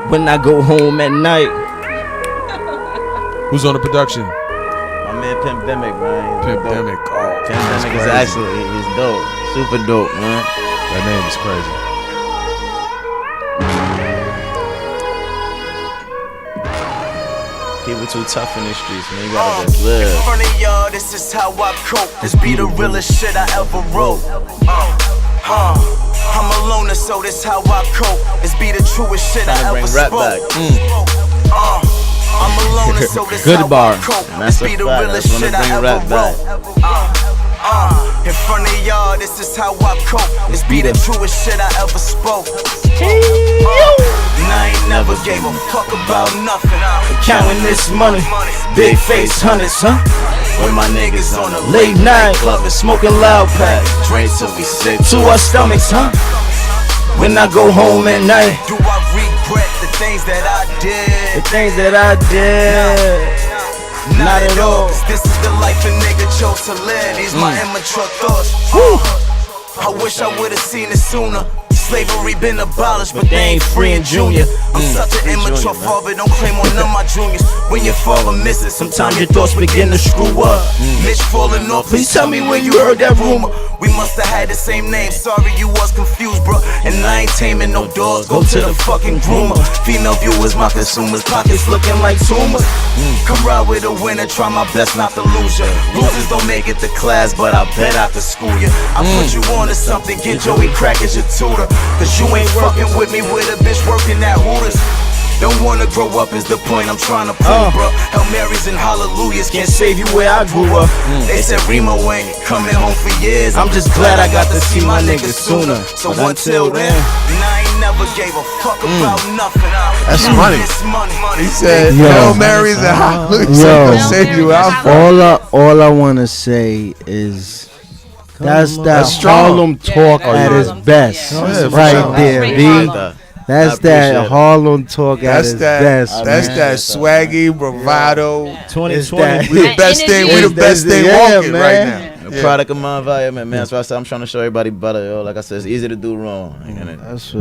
When I go home at night. Who's on the production? My man Pimp Demic, man. Pimp Demic. Oh, Pimp Demic is actually he's dope, super dope, man. That name is crazy. People too tough in these streets, man. You gotta just live. In front of y'all, this is how I cope. This be the realest shit I ever wrote. I'm a loner, so this how I cope. This be the truest shit I ever spoke. I'm a loner, so this Good how bar. I cope. And that's This a be the fact. realest That's when shit they I bring ever rap wrote. In front of y'all, this is how I cope. This be the truest shit I ever spoke. And I ain't never gave a fuck about nothing. Counting this money. Big face hundreds, huh? When my niggas on the Late night club and smoking loud pack. drink till we sick To our stomachs, huh? When I go home at night. Do I regret the things that I did? The things that I did. Not at all. This is the life a nigga chose to live. These my immature thoughts. I wish I would've seen it sooner. Slavery been abolished, but they ain't free in junior. I'm such an immature father, don't claim on none of my juniors. When your father misses, sometimes your thoughts begin to screw up. Mitch falling off, please tell me when you heard that rumor. We must've had the same name, sorry you was confused, bro. And I ain't taming no dogs, go to the fucking groomer. Female viewers, my consumers, pockets looking like tumors. Come ride with a winner, try my best not to lose ya. Losers don't make it to class, but I bet I could school ya. I put you on to something, get Joey Crack as your tutor. Cause you ain't fucking with me with a bitch working at Hooters. Don't wanna grow up is the point I'm trying to prove, bro. Hail Marys and hallelujahs can't save you where I grew up. They said Remo ain't coming home for years. I'm just glad I got to see my niggas sooner. So until then, I ain't never gave a fuck about nothing. That's money. He said, Hail Marys and hallelujahs can't save you out. All I wanna say is that's Harlem talk at its best, right there, B. That's that Harlem talk at its best. That's that swaggy bravado. 2020. We the best thing. We the best thing walking right now. A product of my environment, man. That's why I said I'm trying to show everybody better, yo. Like I said, it's easy to do wrong.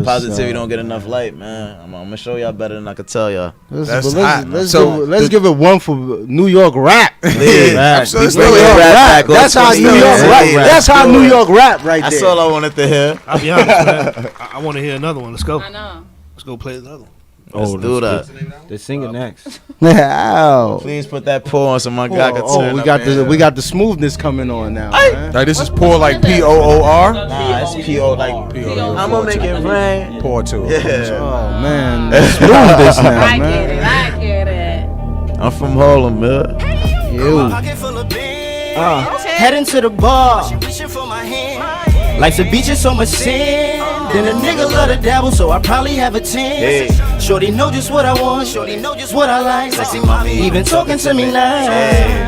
Positivity don't get enough light, man. I'm gonna show y'all better than I could tell y'all. Let's give it one for New York rap. That's how New York rap. That's how New York rap right there. That's all I wanted to hear. I'll be honest, man. I want to hear another one. Let's go. I know. Let's go play another one. Let's do that. They're singing next. Ow. Please put that pour on so my guy can turn we got the smoothness coming on now. Man. Like this is pour like POOR. Nah, it's PO like PO. I'm gonna make it rain. Pour to it. Yeah. Oh man, smoothness now, I man. I get it. I'm from Harlem, man. Heading to the bar. Life's a beach, it's so much sin. Then a nigga love to dabble, so I probably have a 10. Shorty know just what I want, shorty know just what I like. Sexy mommy, even talking to me nice.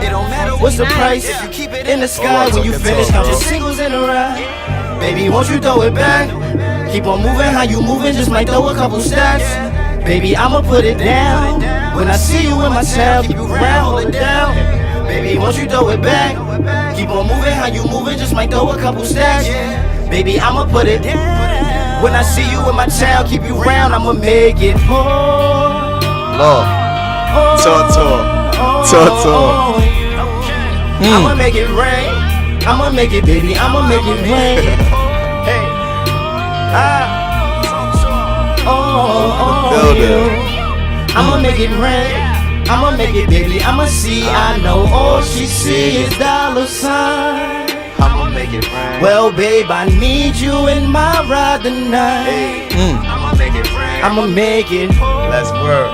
It don't matter what's the price if you keep it in the sky. When you finish, count your singles in a ride. Baby, won't you throw it back? Keep on moving, how you moving? Just might throw a couple stacks. Baby, I'ma put it down. When I see you in my town, keep you around, hold it down. Baby, won't you throw it back? Keep on moving, how you moving? Just might throw a couple stacks. Baby, I'ma put it down. When I see you in my town, keep you round, I'ma make it. Lord. Talk. I'ma make it rain. I'ma make it, baby. I'ma make it rain. Hey. I'ma make it rain. I'ma make it, baby. I'ma see. I know all she see is dollar sign. I'ma make it rain. Well, babe, I need you in my ride tonight. I'ma make it rain. I'ma make it. Let's work.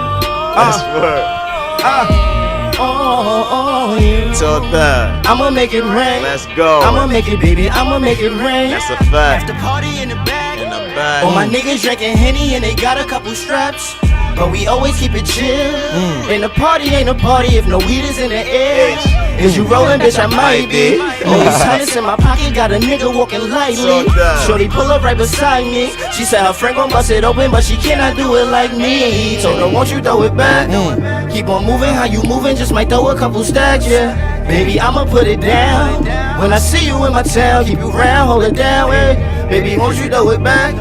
Talk that. I'ma make it rain. Let's go. I'ma make it, baby. I'ma make it rain. That's a fact. After party in the back. In the back. All my niggas drinking Henny and they got a couple straps. But we always keep it chill. And the party ain't a party if no weed is in the air. Is you rolling, bitch? I might be. Always tightest in my pocket, got a nigga walking lightly. Shorty pull up right beside me. She said her friend gon' bust it open, but she cannot do it like me. Told her, won't you throw it back? Keep on moving, how you moving? Just might throw a couple stacks, yeah. Baby, I'ma put it down. When I see you in my town, keep you round, hold it down, hey. Baby, won't you throw it back?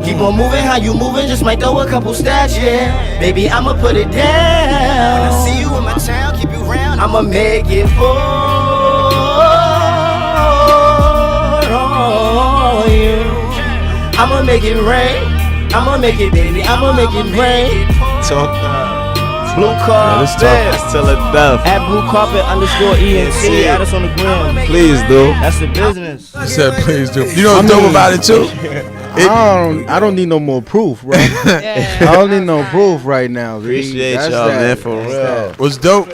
Keep on moving, how you moving? Just might throw a couple stacks, yeah. Baby, I'ma put it down. When I see you in my town, keep you round, I'ma make it for you. I'ma make it rain. I'ma make it, baby. I'ma make it rain. Talk Blue Carpet. Let's tell it death. At Blue Carpet _ENT. Add us on the gram. Please do. That's the business. I said please do. You know what's dope about it too? I don't need no more proof, right? I don't need no proof right now. Appreciate y'all, man, for real. What's dope?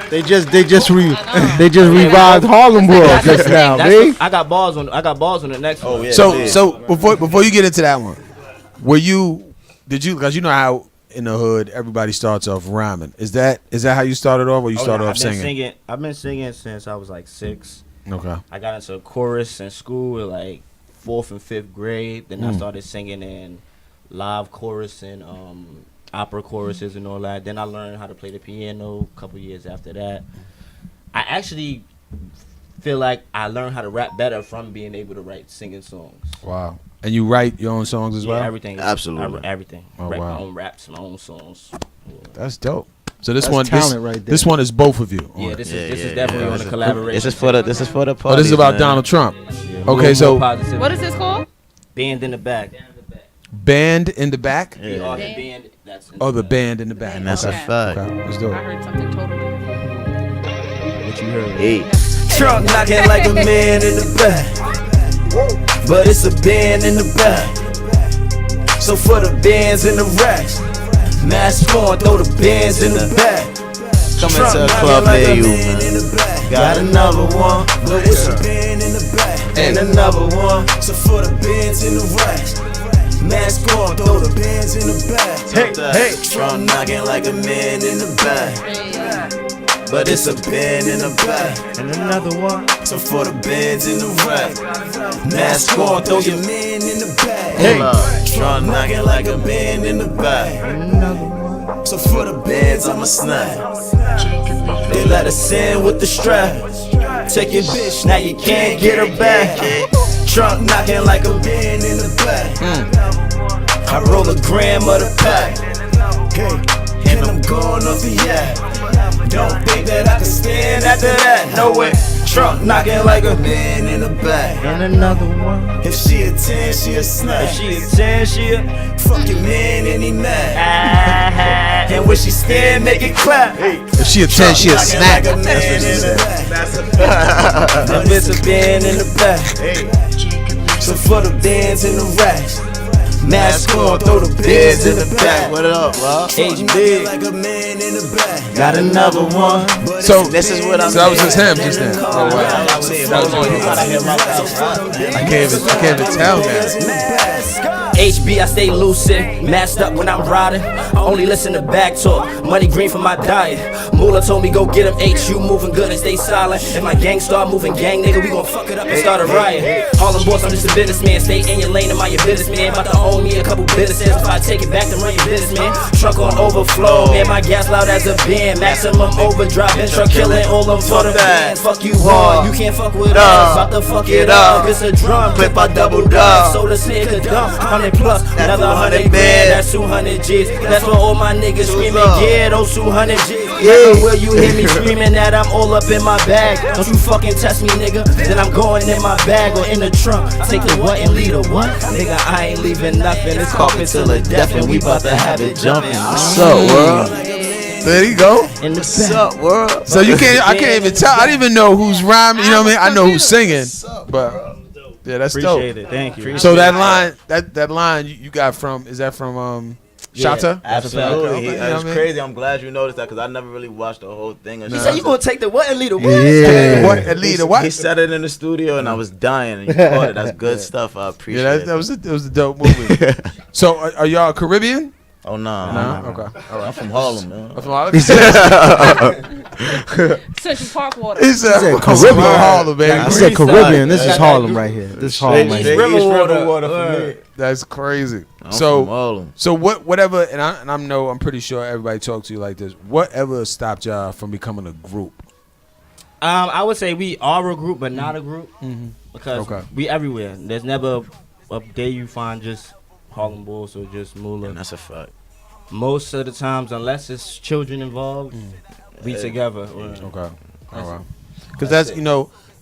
They just revived Harlem World just now, man. I got balls on the next one. Yeah, So before you get into that one, did you because you know how in the hood everybody starts off rhyming. Is that how you started off, or you started off singing? I've been singing since I was like 6. Okay. I got into a chorus in school in like 4th and 5th grade. Then I started singing in live chorus and opera choruses and all that. Then I learned how to play the piano a couple years after that. I actually feel like I learned how to rap better from being able to write singing songs. Wow. And you write your own songs as well? Everything. Absolutely. Everything. Oh, write wow. my own raps, my own songs. That's dope. So this That's one, talent right there. this one is both of you. Yeah, this is definitely on the collaboration. This is for the party. Oh, this is about Donald Trump. Okay, so What is this called? Band in the Back. Band in the back. The band. That's The band in the back. And that's a fact. Okay, let's do I it. heard something totally different. what you heard. Hey. Trunk knocking like a man in the back. But it's a band in the back. So for the bands in the racks, mask on, throw the bands in the back. Coming to a club near you, man. Got another one, but it's a band in the back. And another one, so for the bands in the racks, mask on, throw the bands in the back. Hey, Trump knocking like a man in the back. But it's a band in the back. And another one, so for the bands in the rack, mask on, throw your man in the back. Hey, Trump knocking like a band in the back. And another one, so for the bands I'ma snap. They let us in with the strap. Take your bitch, now you can't get her back. Trunk knocking like a band in the back. I roll a gram of the pack. And I'm going off the yak. Don't think that I can stand after that. No way. Trunk knocking like a man in the back. And another one. If she a 10, she a snack. If she a 10, she a fucking man and he mad. And when she stand, make it clap. If she a 10, she a snack. That's what she said. If it's a band in the back. So for the bands in the racks. Mask on, throw the beds in the back. What up, bro? HB. Like a man in the back. Got another one. So this is what I'm so that was just him just then. Oh wow. I can't even tell now. HB, I stay lucid, masked up when I'm riding. I only listen to back talk, money green for my diet. Moolah told me go get him H, you moving good and stay silent. If my gang start moving gang, nigga, we gon' fuck it up and start a riot. Harlem boss, I'm just a businessman, stay in your lane and mind your business, man. About to own me a couple businesses, if I take it back, then run your business, man. Truck on overflow, man, my gas loud as a band. Maximum overdrive, and truck killing all them for the bands. Fuck you hard, you can't fuck with us, about to fuck it up. It's a drum, clip I double dub, so the snake could dump. 100 plus, another 100 grand, that's 200 G's. That's for all my niggas screaming, yeah, those 200 G's. Never will you hear me screaming that I'm all up in my bag. Don't you fucking test me, nigga, then I'm going in my bag or in the trunk. Take the what and leave the what? Nigga, I ain't leaving nothing. It's carpet till the death and we bout to have it jumping. What's up, world? There you go. What's up, world? So you can't, I can't even tell. I didn't even know who's rhyming. You know what I mean? I know who's singing, but yeah, that's dope. Appreciate it. Thank you. So that line, that line you got from, is that from Shatta? Absolutely. Okay. It's crazy. I'm glad you noticed that because I never really watched the whole thing. He said you gonna take the what and lead the what? Yeah. What and lead the what? He said it in the studio and I was dying. And you caught it. That's good stuff. I appreciate it. Yeah, that was a dope movie. So are y'all Caribbean? Oh no. Okay. All right. I'm from Harlem, man. I'm from Harlem. Central Park water. He said Caribbean Harlem, baby. I said Caribbean. This is Harlem right here. This is Harlem right here. River water for me. That's crazy. I'm from Harlem. So whatever, and I'm pretty sure everybody talks to you like this. Whatever stopped y'all from becoming a group? I would say we are a group, but not a group because we everywhere. There's never a day you find just Harlem Bulls or just Moolah. And that's a fact. Most of the times, unless it's children involved, we together. Okay. All right. Because that's,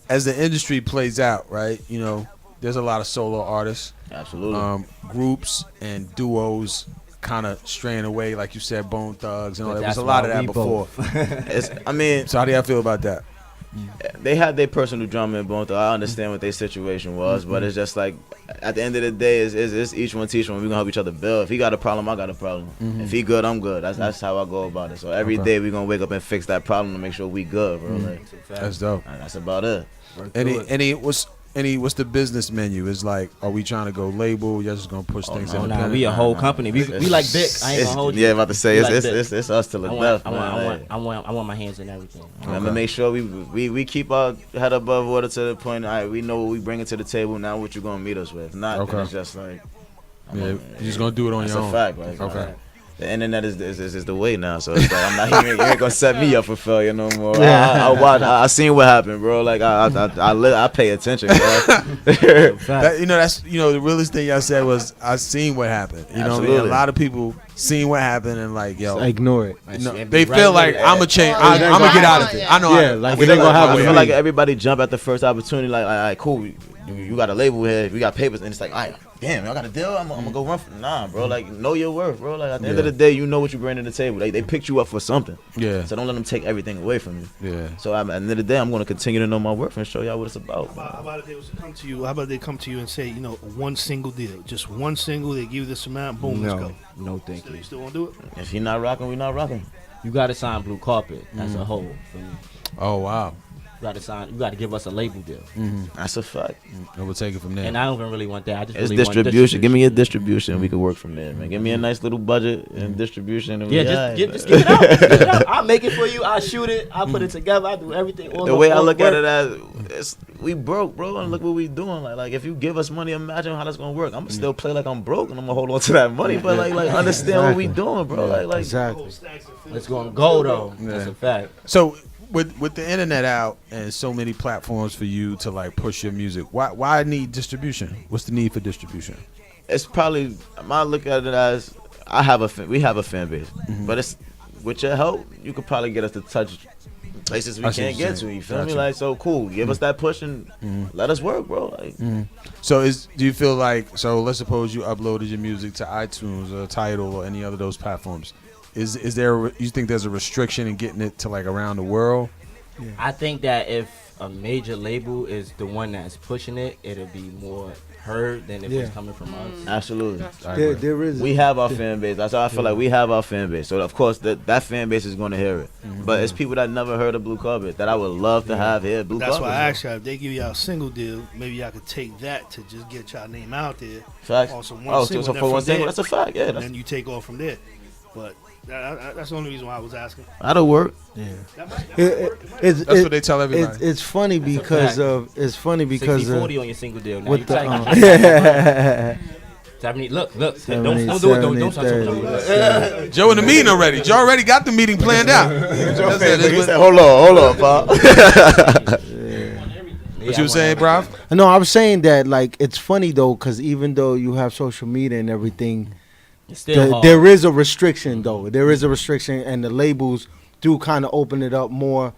as the industry plays out, right? There's a lot of solo artists. Absolutely. Groups and duos kind of straying away, like you said, Bone Thugs and all that. There was a lot of that before. So how do y'all feel about that? They had their personal drama in Bone Thugs. I understand what their situation was, but it's just like at the end of the day, it's each one teach one. We're gonna help each other build. If he got a problem, I got a problem. If he good, I'm good. That's how I go about it. So every day we're gonna wake up and fix that problem to make sure we good, bro. That's dope. That's about it. What's the business menu? Is like, are we trying to go label? Y'all just gonna push things in? Nah, we a whole company. We like big. I ain't gonna hold you. Yeah, about to say it's us till the death. I want my hands in everything. I'm gonna make sure we keep our head above water to the point. We know what we bring it to the table. Now, what you gonna meet us with? Not it's just like you're just gonna do it on your own. That's a fact. Okay. The internet is the way now, so it's like you ain't gonna set me up for failure no more. I seen what happened, bro. Like I pay attention, bro. That's the realest thing y'all said was I seen what happened. You know what I mean? A lot of people seen what happened and like ignore it. They feel like I'm gonna change. I'm gonna get out of it. I know. Yeah, like it ain't gonna happen. I feel like everybody jump at the first opportunity. Like, all right, cool. You got a label here. We got papers, and it's like, all right. Damn, I got a deal. I'm gonna go run for bro. Like, know your worth, bro. Like, at the end of the day, you know what you bring to the table. They picked you up for something. Yeah. So don't let them take everything away from you. Yeah. So at the end of the day, I'm gonna continue to know my worth and show y'all what it's about. How about if they come to you? How about they come to you and say, one single deal, just one single. They give you this amount. Boom, let's go. No, thank you. You still won't do it? If you're not rocking, we not rocking. You gotta sign Blue Carpet as a whole. Oh wow. You gotta give us a label deal. That's a fact. And we'll take it from there. And I don't even really want that. I just it's really distribution. want distribution. Give me a distribution. We can work from there, man. Give me a nice little budget and distribution. And just give it out. Just give it out. I'll make it for you. I'll shoot it. I'll put it together. I'll do everything. The way I look at it as we broke, bro, and look what we doing. Like if you give us money, imagine how that's gonna work. I'm gonna still play like I'm broke and I'm gonna hold on to that money, but like understand what we doing, bro. Like exactly. It's gonna go though. That's a fact. So with the internet out and so many platforms for you to like push your music, why need distribution? What's the need for distribution? It's probably, I look at it as we have a fan base, but it's with your help, you could probably get us to touch places we can't get to. You feel me? Like, so cool. Give us that push and let us work, bro. Like, So do you feel like, so let's suppose you uploaded your music to iTunes or Tidal or any other of those platforms. Is there, you think there's a restriction in getting it to like around the world? Yeah. I think that if a major label is the one that's pushing it, it'll be more heard than if it's coming from us. Absolutely. There is. We have our fan base. That's how I feel like we have our fan base. So of course that fan base is going to hear it. But it's people that never heard of Blue Carpet that I would love to have here. Blue That's Carpet. why I asked y'all if they give y'all a single deal, maybe y'all could take that to just get y'all name out there. Facts. Also So for one single, that's a fact. Yeah. And then you take off from there. But that's the only reason why I was asking. That'll work. Yeah. That's what they tell everybody. It's funny because of 60-40 on your single deal. Now with you the 70, look, don't do it, don't touch it. Joe in the meeting already. Joe already got the meeting planned out. He said, hold on, Pop. What you were saying, bro? No, I was saying that like it's funny though, because even though you have social media and everything, there is a restriction though. There is a restriction, and the labels do kind of open it up more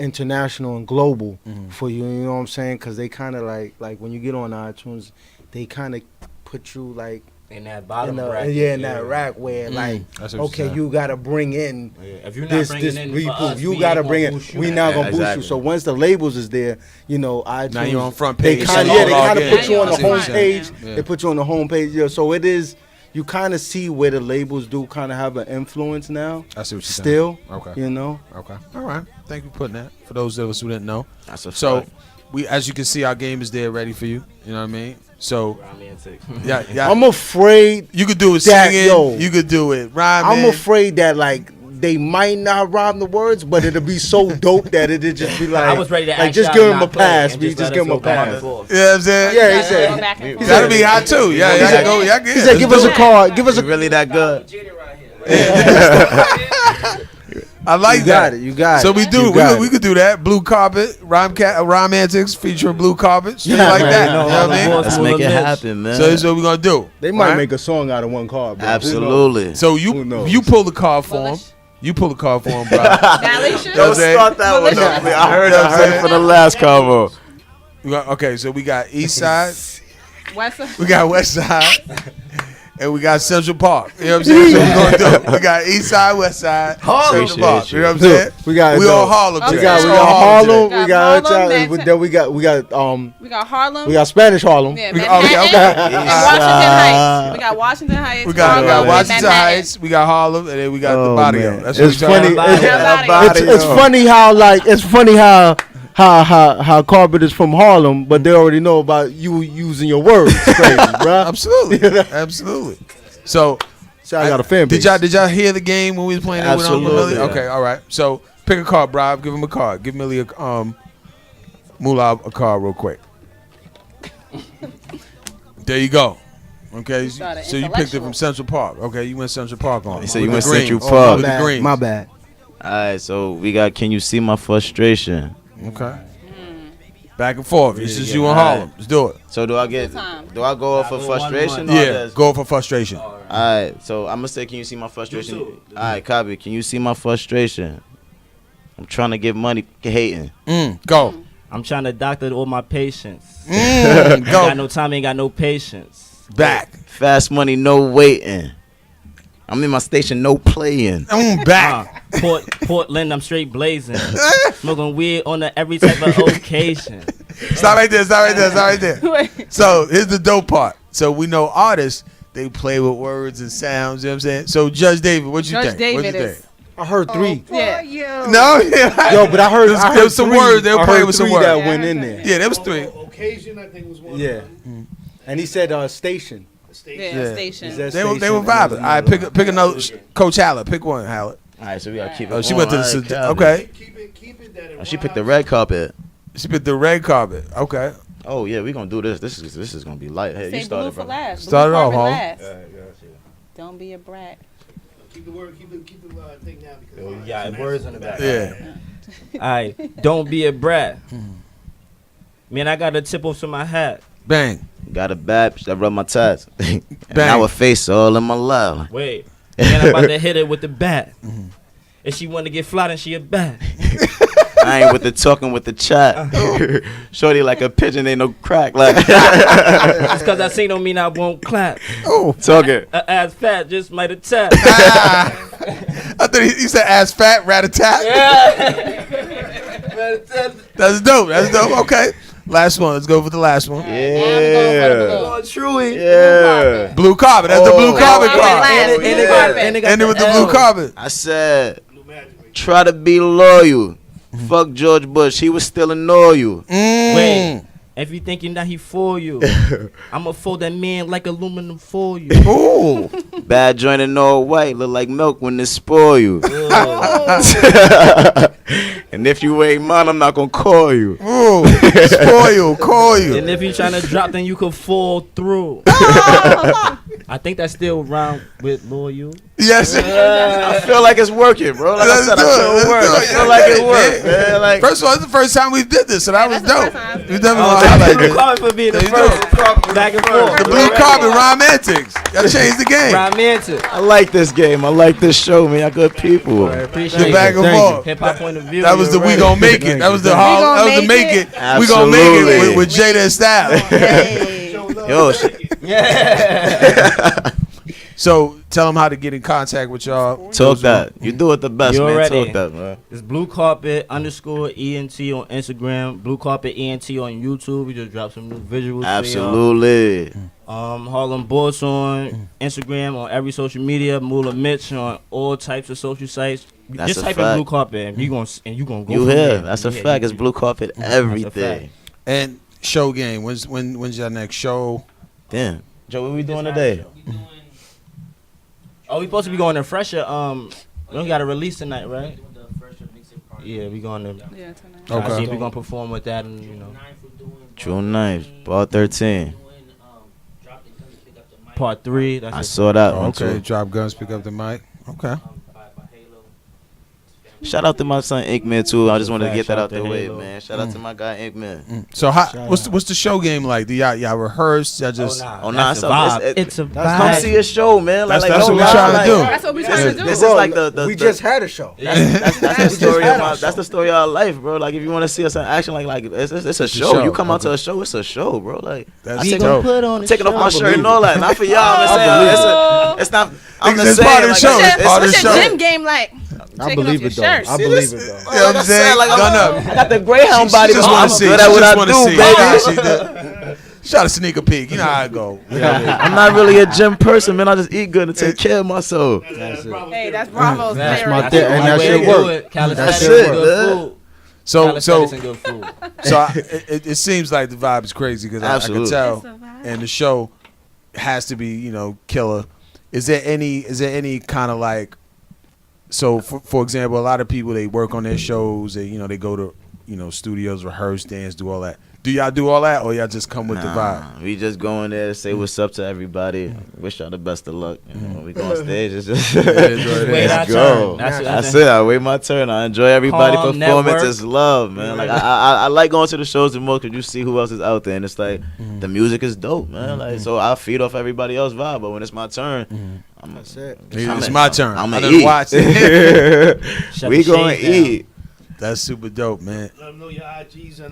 international and global for you. You know what I'm saying? Because they kind of like when you get on iTunes, they kind of put you like in that bottom rack. In that rack where like, okay, you gotta bring in if you're not this bringing in people. for us, You gotta bring in. We not gonna boost you. Exactly. So once the labels is there, you know, iTunes, now you're on front page. They kind of put you on the home page. Yeah. They put you on the home page. Yeah, so it is. You kind of see where the labels do kind of have an influence now. I see what you're still, saying. Okay. You know. Okay. All right. Thank you for putting that. For those of us who didn't know. That's a so fact. we, as you can see, our game is there ready for you. You know what I mean? So yeah. I'm afraid you could do it that, singing. You could do it rhyming. I'm afraid that like they might not rhyme the words, but it'll be so dope that it'll just be like, I was ready to like just give him a pass. We just give him a pass. You know what I'm saying? Yeah, he said that'll be hot too. Yeah, he said give us a card. Give us a really that good. I like that. You got it. So we could do that. Blue Carpet, rhyme antics featuring Blue Carpet, shit Yeah, like man, that. you know, You know what I mean? Let's make it happen, man. So that's what we're gonna do. They might right? make a song out of one card, bro. Absolutely. So you pull the card for him. You pull the card for him, bro. Don't start that one up. I heard it for the last cover. Okay, so we got East Side, West Side. we got West Side, and we got Central Park. You know what I'm saying? So we're gonna do. We got East Side, West Side, Central Park. You know what I'm saying? We all Harlem. We today. got Harlem. We got Harlem. We got Spanish Harlem. Yeah, Manhattan, and Washington Heights. We got Washington Heights. We got Washington Manhattan. Heights. We got Harlem, and then we got the Barrio. That's It's what we funny. It's funny how like how Carpet is from Harlem, but they already know about you using your words. It's crazy, bro. Absolutely, absolutely. So I got a fan base. Did y'all hear the game when we was playing it with Absolutely. Millie? Okay, all right. So pick a card, Rob. Give him a card. Give Millie a Moolah a card real quick. There you go. Okay, so you picked it from Central Park. Okay, you went Central Park on. So you went Green. Central Park. My bad. All right, so we got Can You See My Frustration? Okay. Back and forth. This is you and Harlem. Let's do it. So do I go off for frustration? Yeah, go for frustration. All right, so I'm going to say Can You See My Frustration? All right, copy. Can you see my frustration? I'm trying to get money hating. Go. I'm trying to doctor all my patients. Go. Ain't got no time, ain't got no patience. Back. Fast money, no waiting. I'm in my station, no playing. Back. Portland, I'm straight blazing. Smoking weed on every type of occasion. Stop right there. So here's the dope part. So we know artists, they play with words and sounds. You know what I'm saying? So Judge David, what you think? David is. I heard three. No, Yo, but I heard there was some words. They were playing with some words that went in there. Yeah, there was three. Occasion, I think was one. Yeah, and he said station. Yeah, station. They were vibing. All right, pick another. Coach Hallett, pick one, Hallett. All right, so we got to keep it Oh, she going. went to the Okay. Keep it that it She picked the red carpet. She picked the red carpet. Okay. Oh yeah, we gonna do this. This is gonna be light. Hey, Say you started, blue for bro. last. Start it off, Blue huh? carpet last. Don't be a brat. Keep the word. Keep the thing down because. Yeah, words in the back. Yeah. All right. Don't be a brat. Man, I got a tip off to my hat. Bang. Got a bad that rub my tats. And now her face all in my love. Wait. Man, I'm about to hit it with the bat. And she want to get fly, and she a bat. I ain't with the talking with the chat. Shorty like a pigeon, ain't no crack. Like Just because I sing don't mean I won't clap. Oh, talking. Ass fat just might attack. I thought you said ass fat, rat-a-tat. Yeah. That's dope. That's dope. Okay. Last one. Let's go for the last one. Yeah. Truly. Yeah. Blue carpet. That's the blue carpet card. Ended with the blue carpet. I said, try to be loyal. Fuck George Bush. He was still annoy you. Wait. If you thinking that he for you, I'ma fold that man like aluminum for you. Ooh. Bad joint and all white. Look like milk when it spoil you. And if you ain't mine, I'm not gonna call you. Ooh. Spoil. Call you. And if you trying to drop, then you could fall through. I think that's still around with loyal. Yes. I feel like it's working, bro. Like I said, I feel like it worked, man. Like, first of all, it's the first time we did this, so that was dope. We definitely highlighted it. Blue carpet for being the first. Back and forth. The blue carpet, romantics. Y'all changed the game. Romantic. I like this game. I like this show, man. Y'all good people. Appreciate the back and forth. Hip hop point of view. That was the we gon' make it. That was the that was the make it. We gon' make it with Jada and Style. Hey. Yo, yeah. So tell them how to get in contact with y'all. Talk that. You do it the best, you man. Already. Talk that, man. It's Blue Carpet _ on Instagram. Blue Carpet ENT on YouTube. We just dropped some new visuals. Absolutely. Harlem Boss on Instagram, on every social media. Moolah Mitch on all types of social sites. That's just a type fact. in Blue Carpet and you gonna go. You from here? there. That's a fact. It's Blue Carpet everything. And show game. When's your next show? Damn, Joe, what we doing today? Oh, we supposed to be going to Fresher. We don't got a release tonight, right? Yeah, we going to. Yeah, tonight. Okay. See if we gonna perform with that, and you know. June 9th, Bar 13. Part 3. That's I saw that one Okay. too. Drop guns, pick up the mic. Okay. Shout out to my son Inkman too. I just wanted to get that Shout out out the to way, Halo. man. Shout out to my guy Inkman. So what's the show game like? Do y'all rehearse? Y'all just Oh nah, That's a vibe. It's a vibe. Come see a show, man. That's like, what no we lie, trying to like, do. That's what we trying to do. This is like the We just had a show. That's the story of my. That's the story of our life, bro. Like if you want to see us in action, like it's a show. You come out to a show, it's a show, bro. Like That's I take dope. I'm taking off my shirt and all that. Not for y'all. I'm saying it's not. I'm It's just part of saying. the show. It's part of the What's show. your gym game like? I Taking believe off it your though. shirt. I believe it though. You know what I'm saying? Like, Gun up. I got the Greyhound body, She just but want I'm to see. good She at what just I want to do, see. baby. Shot a sneak a peek. You know how I go. I'm not really a gym person, man. I just eat good and take care of myself. Hey, that's Bravo's That's theory. my theory, and that should work. That's Calisthenics it, and good man. food. So Calisthenics and good food. it seems like the vibe is crazy because I can Absolutely. tell, It's a vibe. and the show has to be killer. Is there any kind of like, so for example, a lot of people they work on their shows, they go to studios, rehearse, dance, do all that. Do y'all do all that, or y'all just come with the vibe? We just go in there, say what's up to everybody. Wish y'all the best of luck. When we go on stage, it's just let's go. That's it. I wait my turn. I enjoy everybody's Calm, performance. network. It's love, man. Like I like going to the shows the most because you see who else is out there, and it's like the music is dope, man. Like so, I feed off everybody else's vibe. But when it's my turn, That's it. It's my turn. I'm I gonna done eat. watched it. We gonna eat. That's super dope, man. Let them know your IGs and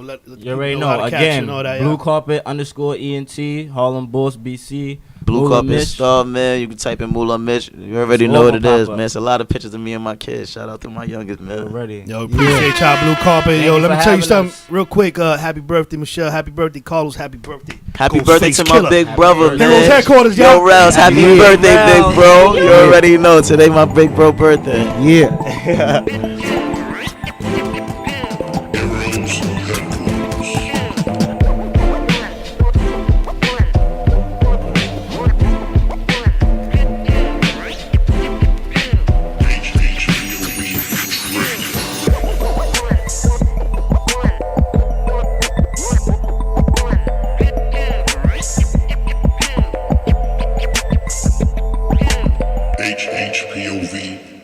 let You already how know. to catch Again, you and all that, Blue yeah. Carpet _ ENT, Harlem Boss BC. Blue Moolah Carpet Mitch. Star, man. You can type in Moolah Mitch. You already It's know all what it gonna is, pop up. man. It's a lot of pictures of me and my kids. Shout out to my youngest, man. Already. Yo, appreciate y'all, Blue Carpet. Thank Yo, you let me for tell you having something us. real quick. Happy birthday, Michelle. Happy birthday, Carlos. Happy birthday. Happy Ghostface birthday to my Killer. big brother, Happy man. Heroes headquarters, Yo, y'all. Rouse, happy Yeah, birthday, Rouse. big bro. You already know. Today my big bro birthday. Yeah. HeroesHQ. HeroesHQ.